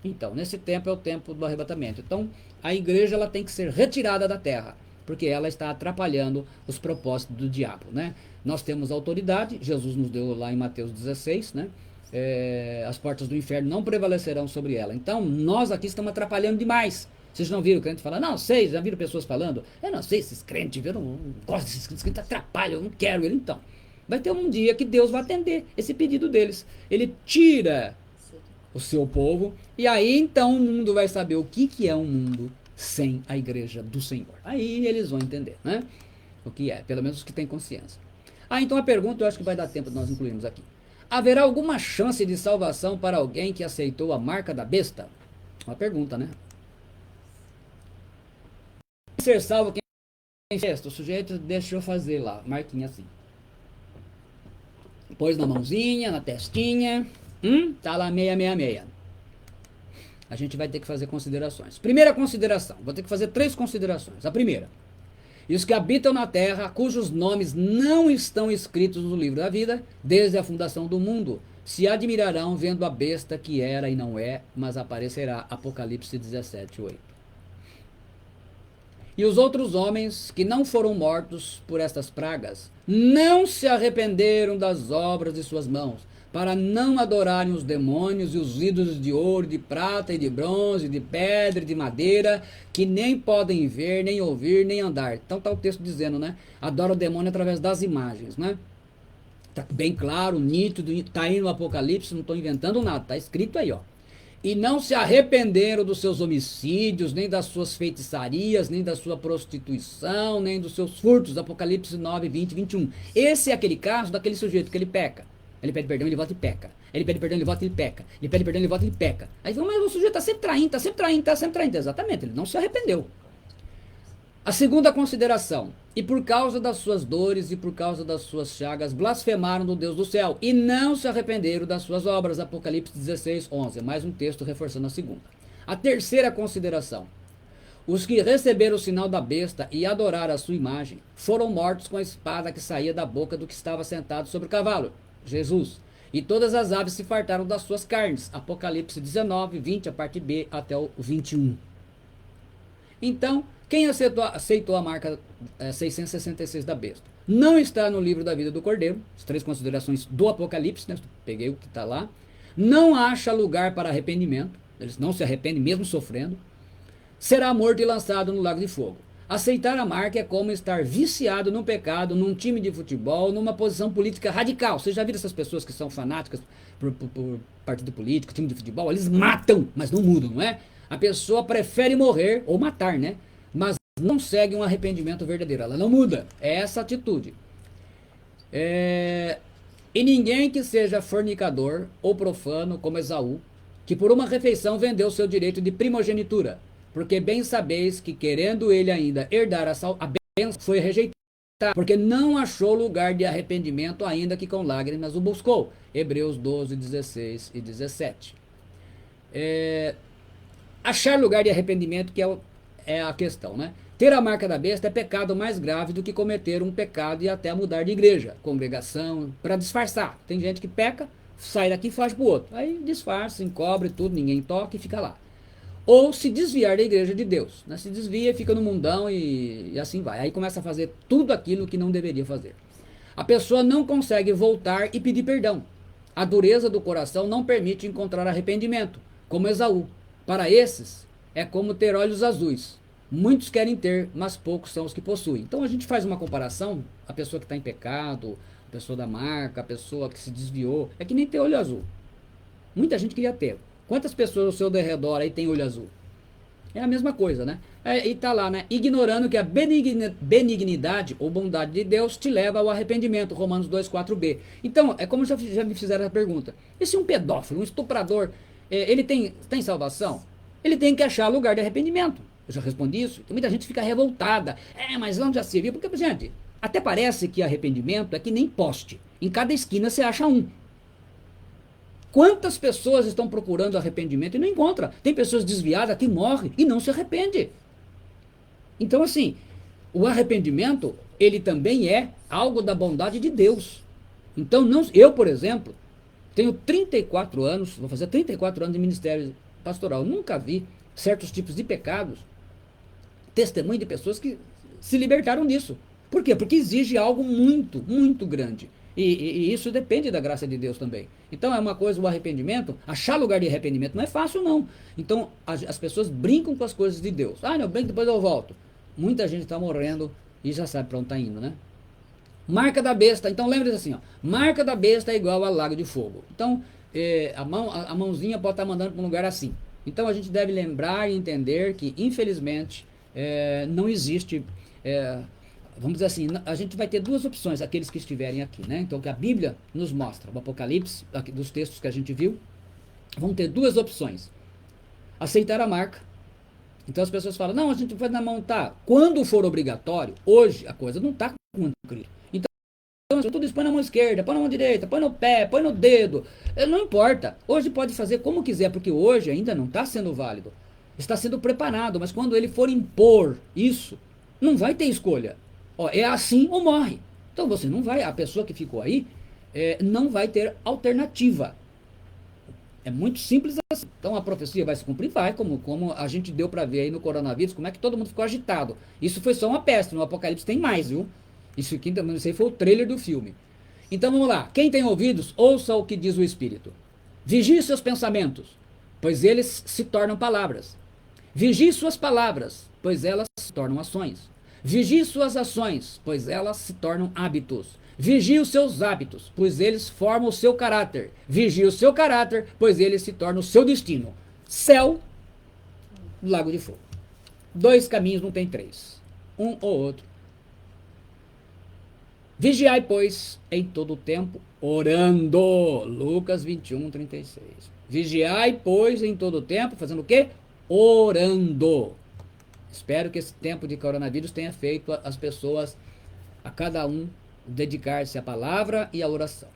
então, nesse tempo é o tempo do arrebatamento. Então, a igreja ela tem que ser retirada da terra, porque ela está atrapalhando os propósitos do diabo, né? Nós temos autoridade, Jesus nos deu lá em Mateus 16, né? as portas do inferno não prevalecerão sobre ela. Então, nós aqui estamos atrapalhando demais. Vocês não viram o crente falar? Não sei, já viram pessoas falando? Eu não sei, esses crentes, eu não gosto desses crentes, atrapalham, eu não quero ele. Então, vai ter um dia que Deus vai atender esse pedido deles. Ele tira o seu povo, e aí então o mundo vai saber o que é um mundo sem a igreja do Senhor. Aí eles vão entender, né? O que é, pelo menos os que têm consciência. Então a pergunta eu acho que vai dar tempo de nós incluirmos aqui. Haverá alguma chance de salvação para alguém que aceitou a marca da besta? Uma pergunta, né? Ser salvo quem fez? O sujeito deixou fazer lá, marquinha assim. Pôs na mãozinha, na testinha, tá lá 666. A gente vai ter que fazer considerações. Primeira consideração, vou ter que fazer 3 considerações. A primeira, e os que habitam na terra, cujos nomes não estão escritos no livro da vida, desde a fundação do mundo, se admirarão vendo a besta que era e não é, mas aparecerá. Apocalipse 17:8. E os outros homens que não foram mortos por estas pragas, não se arrependeram das obras de suas mãos, para não adorarem os demônios e os ídolos de ouro, de prata e de bronze, de pedra e de madeira, que nem podem ver, nem ouvir, nem andar. Então está o texto dizendo, né? Adora o demônio através das imagens, né? Está bem claro, nítido, está aí no Apocalipse, não estou inventando nada, está escrito aí, ó. E não se arrependeram dos seus homicídios, nem das suas feitiçarias, nem da sua prostituição, nem dos seus furtos. Apocalipse 9, 20, 21. Esse é aquele caso daquele sujeito que ele peca. Ele pede perdão, ele volta e peca. Ele pede perdão, ele volta e ele peca. Ele pede perdão, ele volta e ele peca. Aí fala, mas o sujeito está sempre traindo, está sempre traindo, está sempre traindo. Exatamente, ele não se arrependeu. A segunda consideração, e por causa das suas dores e por causa das suas chagas, blasfemaram do Deus do céu, e não se arrependeram das suas obras. Apocalipse 16, 11. Mais um texto reforçando a segunda. A terceira consideração, os que receberam o sinal da besta e adoraram a sua imagem, foram mortos com a espada que saía da boca do que estava sentado sobre o cavalo, Jesus. E todas as aves se fartaram das suas carnes. Apocalipse 19, 20, a parte B até o 21. Então, quem aceitou a marca 666 da besta? Não está no livro da vida do Cordeiro, as 3 considerações do Apocalipse, né? Peguei o que está lá. Não acha lugar para arrependimento, eles não se arrependem mesmo sofrendo. Será morto e lançado no lago de fogo. Aceitar a marca é como estar viciado no pecado, num time de futebol, numa posição política radical. Vocês já viram essas pessoas que são fanáticas por partido político, time de futebol? Eles matam, mas não mudam, não é? A pessoa prefere morrer ou matar, né? Mas não segue um arrependimento verdadeiro. Ela não muda. É essa atitude. E ninguém que seja fornicador ou profano, como Esaú, que por uma refeição vendeu seu direito de primogenitura. Porque bem sabeis que, querendo ele ainda herdar a bênção, foi rejeitado, porque não achou lugar de arrependimento, ainda que com lágrimas o buscou. Hebreus 12, 16 e 17. Achar lugar de arrependimento que é a questão, né? Ter a marca da besta é pecado mais grave do que cometer um pecado e até mudar de igreja, congregação, para disfarçar. Tem gente que peca, sai daqui e faz pro outro. Aí disfarça, encobre tudo, ninguém toca e fica lá. Ou se desviar da igreja de Deus, né? Se desvia, fica no mundão e assim vai. Aí começa a fazer tudo aquilo que não deveria fazer. A pessoa não consegue voltar e pedir perdão. A dureza do coração não permite encontrar arrependimento, como Esaú. Para esses, é como ter olhos azuis. Muitos querem ter, mas poucos são os que possuem. Então a gente faz uma comparação, a pessoa que está em pecado, a pessoa da marca, a pessoa que se desviou, é que nem ter olho azul. Muita gente queria ter. Quantas pessoas ao seu derredor aí tem olho azul? É a mesma coisa, né? E tá lá, né? Ignorando que a benignidade ou bondade de Deus te leva ao arrependimento. Romanos 2,4b. Então, é como já me fizeram a pergunta. E se um pedófilo, um estuprador, ele tem salvação? Ele tem que achar lugar de arrependimento. Eu já respondi isso. Então, muita gente fica revoltada. Mas onde já se viu? Porque, gente, até parece que arrependimento é que nem poste. Em cada esquina você acha um. Quantas pessoas estão procurando arrependimento e não encontram? Tem pessoas desviadas que morrem e não se arrependem. Então, assim, o arrependimento, ele também é algo da bondade de Deus. Então, eu, por exemplo, tenho 34 anos, vou fazer 34 anos de ministério pastoral. Nunca vi certos tipos de pecados, testemunho de pessoas que se libertaram disso. Por quê? Porque exige algo muito, muito grande. E isso depende da graça de Deus também. Então é uma coisa, o arrependimento, achar lugar de arrependimento não é fácil não. Então as pessoas brincam com as coisas de Deus. Ah, não, eu brinco, depois eu volto. Muita gente está morrendo e já sabe para onde está indo, né? Marca da besta, então lembre-se assim, ó, marca da besta é igual a lago de fogo. Então, a mãozinha pode estar mandando para um lugar assim. Então a gente deve lembrar e entender que, infelizmente, não existe, vamos dizer assim, a gente vai ter duas opções, aqueles que estiverem aqui, né? Então, que a Bíblia nos mostra, o Apocalipse, aqui, dos textos que a gente viu, vão ter duas opções. Aceitar a marca. Então as pessoas falam, não, a gente faz na mão, tá. Quando for obrigatório, hoje a coisa não está com Cristo. Então, tudo isso põe na mão esquerda, põe na mão direita, põe no pé, põe no dedo. Não importa. Hoje pode fazer como quiser, porque hoje ainda não está sendo válido. Está sendo preparado, mas quando ele for impor isso, não vai ter escolha. Ó, é assim ou morre. Então você não vai, a pessoa que ficou aí, não vai ter alternativa. É muito simples assim. Então a profecia vai se cumprir? Vai, como a gente deu para ver aí no coronavírus, como é que todo mundo ficou agitado. Isso foi só uma peste, no Apocalipse tem mais, viu? Isso aqui, isso aí foi o trailer do filme. Então vamos lá. Quem tem ouvidos, ouça o que diz o Espírito. Vigie seus pensamentos, pois eles se tornam palavras. Vigie suas palavras, pois elas se tornam ações. Vigie suas ações, pois elas se tornam hábitos. Vigie os seus hábitos, pois eles formam o seu caráter. Vigie o seu caráter, pois eles se tornam o seu destino. Céu, lago de fogo. Dois caminhos, não tem três. Um ou outro. Vigiai, pois, em todo o tempo, orando. Lucas 21, 36. Vigiai, pois, em todo o tempo, fazendo o quê? Orando. Espero que esse tempo de coronavírus tenha feito as pessoas, a cada um, dedicar-se à palavra e à oração.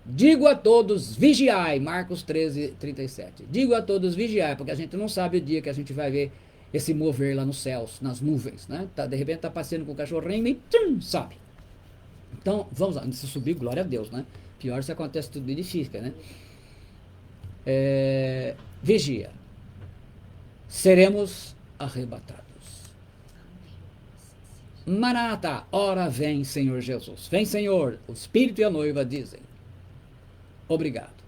Digo a todos, vigiai. Marcos 13, 37. Digo a todos, vigiai, porque a gente não sabe o dia que a gente vai ver esse mover lá nos céus, nas nuvens, né? De repente tá passeando com o cachorrinho e sobe. Então, vamos lá, se subir, glória a Deus, né? Pior se acontece tudo de física, né? Vigia. Seremos arrebatados. Maranata, ora vem, Senhor Jesus. Vem, Senhor. O Espírito e a noiva dizem. Obrigado.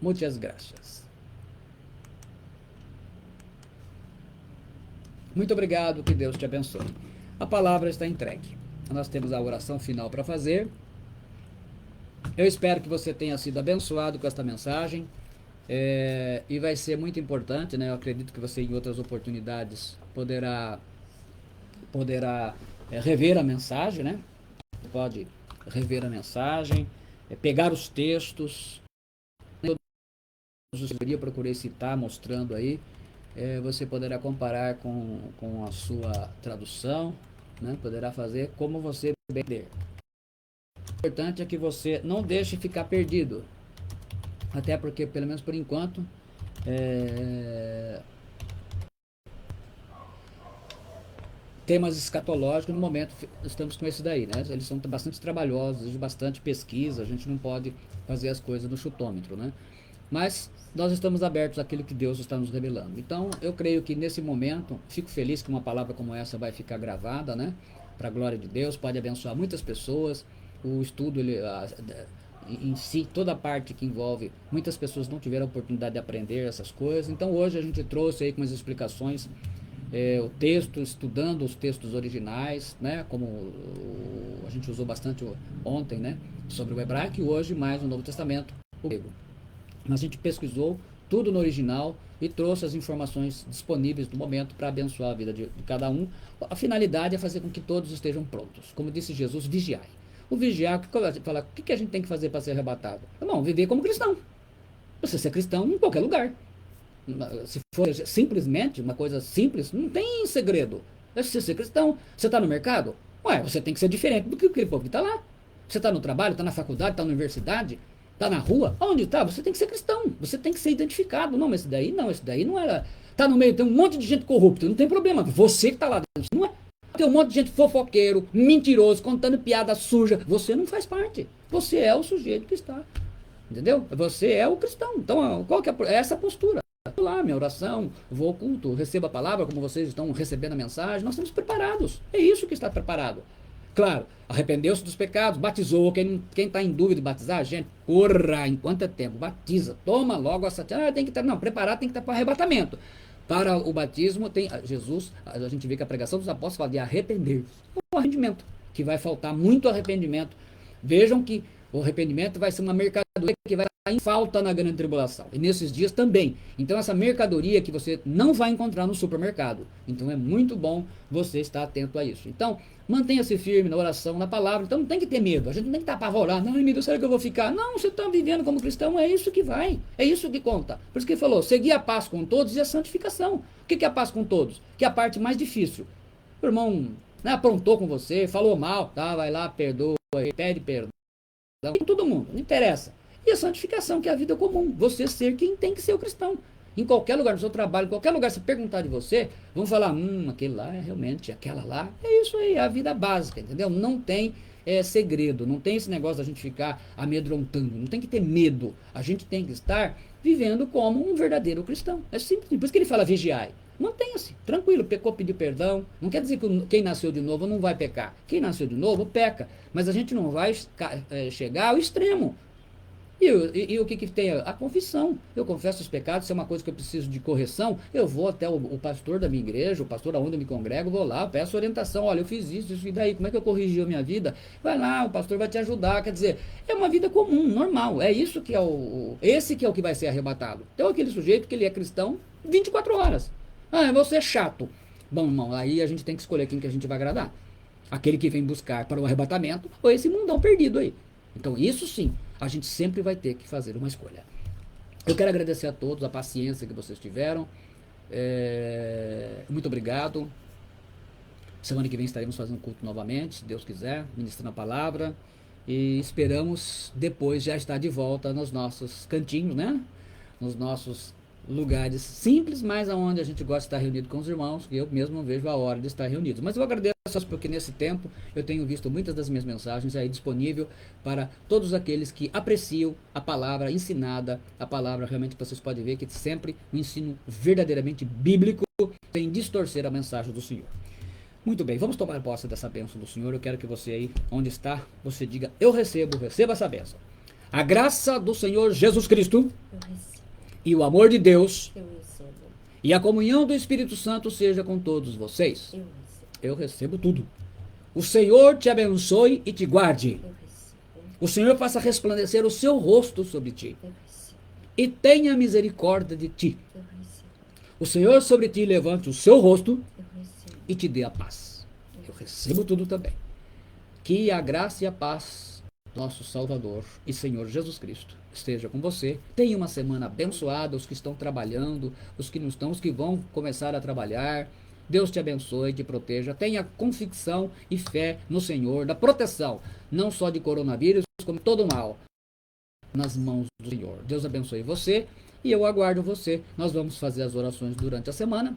Muitas graças. Muito obrigado, que Deus te abençoe. A palavra está entregue. Nós temos a oração final para fazer. Eu espero que você tenha sido abençoado com esta mensagem. E vai ser muito importante, né? Eu acredito que você, em outras oportunidades, poderá rever a mensagem, né? Pode rever a mensagem, pegar os textos. Eu procurei citar, mostrando aí. Você poderá comparar com a sua tradução, né? Poderá fazer como você entender. O importante é que você não deixe ficar perdido. Até porque, pelo menos por enquanto, temas escatológicos, no momento estamos com esse daí, né? Eles são bastante trabalhosos, exige bastante pesquisa, a gente não pode fazer as coisas no chutômetro, né? Mas nós estamos abertos àquilo que Deus está nos revelando. Então, eu creio que nesse momento, fico feliz que uma palavra como essa vai ficar gravada, né? Para a glória de Deus, pode abençoar muitas pessoas. O estudo, em si, toda a parte que envolve, muitas pessoas não tiveram a oportunidade de aprender essas coisas. Então, hoje a gente trouxe aí com as explicações, o texto, estudando os textos originais, né? Como a gente usou bastante ontem, né? Sobre o hebraico, e hoje mais no Novo Testamento, o grego. Mas a gente pesquisou tudo no original e trouxe as informações disponíveis no momento para abençoar a vida de cada um. A finalidade é fazer com que todos estejam prontos. Como disse Jesus, vigiai. O vigiar, o que a gente tem que fazer para ser arrebatado? Não, viver como cristão. Você ser cristão em qualquer lugar. Se for simplesmente uma coisa simples, não tem segredo. É você ser cristão. Você está no mercado? Ué, você tem que ser diferente do que aquele povo que está lá. Você está no trabalho, está na faculdade, está na universidade, está na rua, onde está? Você tem que ser cristão, você tem que ser identificado. Não, mas esse daí não era. Está no meio, tem um monte de gente corrupta, não tem problema. Você que está lá dentro, não é. Tem um monte de gente fofoqueiro, mentiroso, contando piada suja. Você não faz parte. Você é o sujeito que está. Entendeu? Você é o cristão. Então, qual que é essa postura? Vou lá, minha oração, vou ao culto, recebo a palavra, como vocês estão recebendo a mensagem. Nós estamos preparados. É isso que está preparado. Claro, arrependeu-se dos pecados, batizou. Quem está em dúvida de batizar, gente, porra, enquanto é tempo, batiza. Toma logo essa. Tem que estar, não, preparado tem que estar para o arrebatamento. Para o batismo, tem Jesus, a gente vê que a pregação dos apóstolos fala de arrepender-se. O arrependimento, que vai faltar muito arrependimento. Vejam que o arrependimento vai ser uma mercadoria que vai estar em falta na grande tribulação. E nesses dias também. Então, essa mercadoria que você não vai encontrar no supermercado. Então, é muito bom você estar atento a isso. Então, mantenha-se firme na oração, na palavra. Então, não tem que ter medo. A gente não tem que estar apavorado. Não, meu Deus, será que eu vou ficar? Não, você está vivendo como cristão. É isso que vai. É isso que conta. Por isso que ele falou, seguir a paz com todos e a santificação. O que é a paz com todos? Que é a parte mais difícil. O irmão, né, aprontou com você, falou mal, tá? Vai lá, perdoa, pede perdão. Todo mundo, não interessa. E a santificação, que é a vida comum. Você ser quem tem que ser o cristão. Em qualquer lugar, no seu trabalho, em qualquer lugar, se perguntar de você, vão falar, aquele lá é realmente, aquela lá. É isso aí, é a vida básica, entendeu? Não tem segredo, não tem esse negócio da gente ficar amedrontando, não tem que ter medo. A gente tem que estar vivendo como um verdadeiro cristão. É simples, por isso que ele fala vigiai. Mantenha-se, tranquilo, pecou, pediu perdão. Não quer dizer que quem nasceu de novo não vai pecar. Quem nasceu de novo peca, mas a gente não vai chegar ao extremo. E o que tem? A confissão. Eu confesso os pecados, se é uma coisa que eu preciso de correção, eu vou até o pastor da minha igreja, o pastor aonde eu me congrego, vou lá, peço orientação, olha, eu fiz isso, e daí, como é que eu corrigi a minha vida? Vai lá, o pastor vai te ajudar, quer dizer, é uma vida comum, normal, é isso que é esse que é o que vai ser arrebatado. Então aquele sujeito que ele é cristão 24 horas. Ah, eu vou ser chato. Bom, irmão, aí a gente tem que escolher quem que a gente vai agradar. Aquele que vem buscar para o arrebatamento ou esse mundão perdido aí. Então isso sim, a gente sempre vai ter que fazer uma escolha. Eu quero agradecer a todos a paciência que vocês tiveram. Muito obrigado. Semana que vem estaremos fazendo culto novamente, se Deus quiser, ministrando a palavra. E esperamos depois já estar de volta nos nossos cantinhos, né? Nos nossos lugares simples, mas aonde a gente gosta de estar reunido com os irmãos, que eu mesmo não vejo a hora de estar reunidos. Mas eu agradeço porque nesse tempo eu tenho visto muitas das minhas mensagens aí disponível para todos aqueles que apreciam a palavra ensinada, a palavra realmente vocês podem ver que sempre um ensino verdadeiramente bíblico, sem distorcer a mensagem do Senhor. Muito bem, vamos tomar posse dessa bênção do Senhor. Eu quero que você aí, onde está, você diga, eu receba essa bênção. A graça do Senhor Jesus Cristo e o amor de Deus e a comunhão do Espírito Santo seja com todos vocês. Eu recebo tudo. O Senhor te abençoe e te guarde. O Senhor faça resplandecer o seu rosto sobre ti e tenha misericórdia de ti. O Senhor sobre ti levante o seu rosto e te dê a paz. Eu recebo tudo também. Que a graça e a paz do nosso Salvador e Senhor Jesus Cristo esteja com você. Tenha uma semana abençoada, os que estão trabalhando, os que não estão, os que vão começar a trabalhar. Deus te abençoe, te proteja. Tenha convicção e fé no Senhor, da proteção, não só de coronavírus, como todo mal, nas mãos do Senhor. Deus abençoe você e eu aguardo você. Nós vamos fazer as orações durante a semana.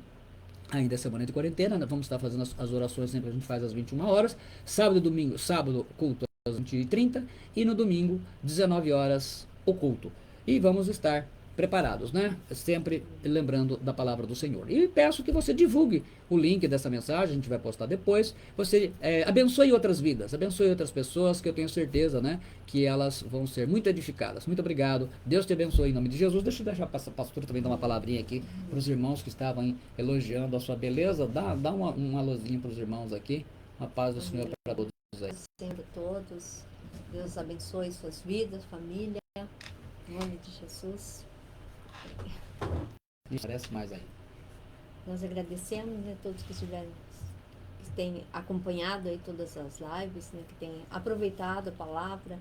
Ainda é semana de quarentena, nós vamos estar fazendo as orações sempre, a gente faz às 21 horas. Sábado e domingo, sábado, culto às 20h30 e no domingo, 19 horas, o culto. E vamos estar preparados, né? Sempre lembrando da palavra do Senhor. E peço que você divulgue o link dessa mensagem, a gente vai postar depois. Você abençoe outras vidas, abençoe outras pessoas, que eu tenho certeza, né? Que elas vão ser muito edificadas. Muito obrigado. Deus te abençoe em nome de Jesus. Deixa eu deixar a pastora também dar uma palavrinha aqui para os irmãos que estavam elogiando a sua beleza. Dá uma luzinha para os irmãos aqui. Uma paz do Senhor para todos aí. Sendo todos, Deus abençoe suas vidas, família, em nome de Jesus. Não parece mais aí. Nós agradecemos, né, todos que têm acompanhado aí todas as lives, né, que têm aproveitado a palavra,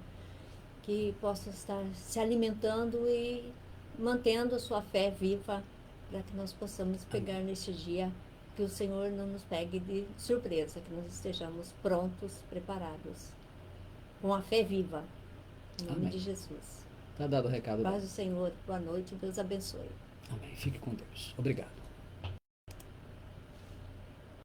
que possam estar se alimentando e mantendo a sua fé viva, para que nós possamos pegar neste dia, que o Senhor não nos pegue de surpresa, que nós estejamos prontos, preparados, com a fé viva, em nome Amém. de Jesus. Está dado o recado. Paz do Senhor, boa noite, Deus abençoe. Amém. Fique com Deus. Obrigado.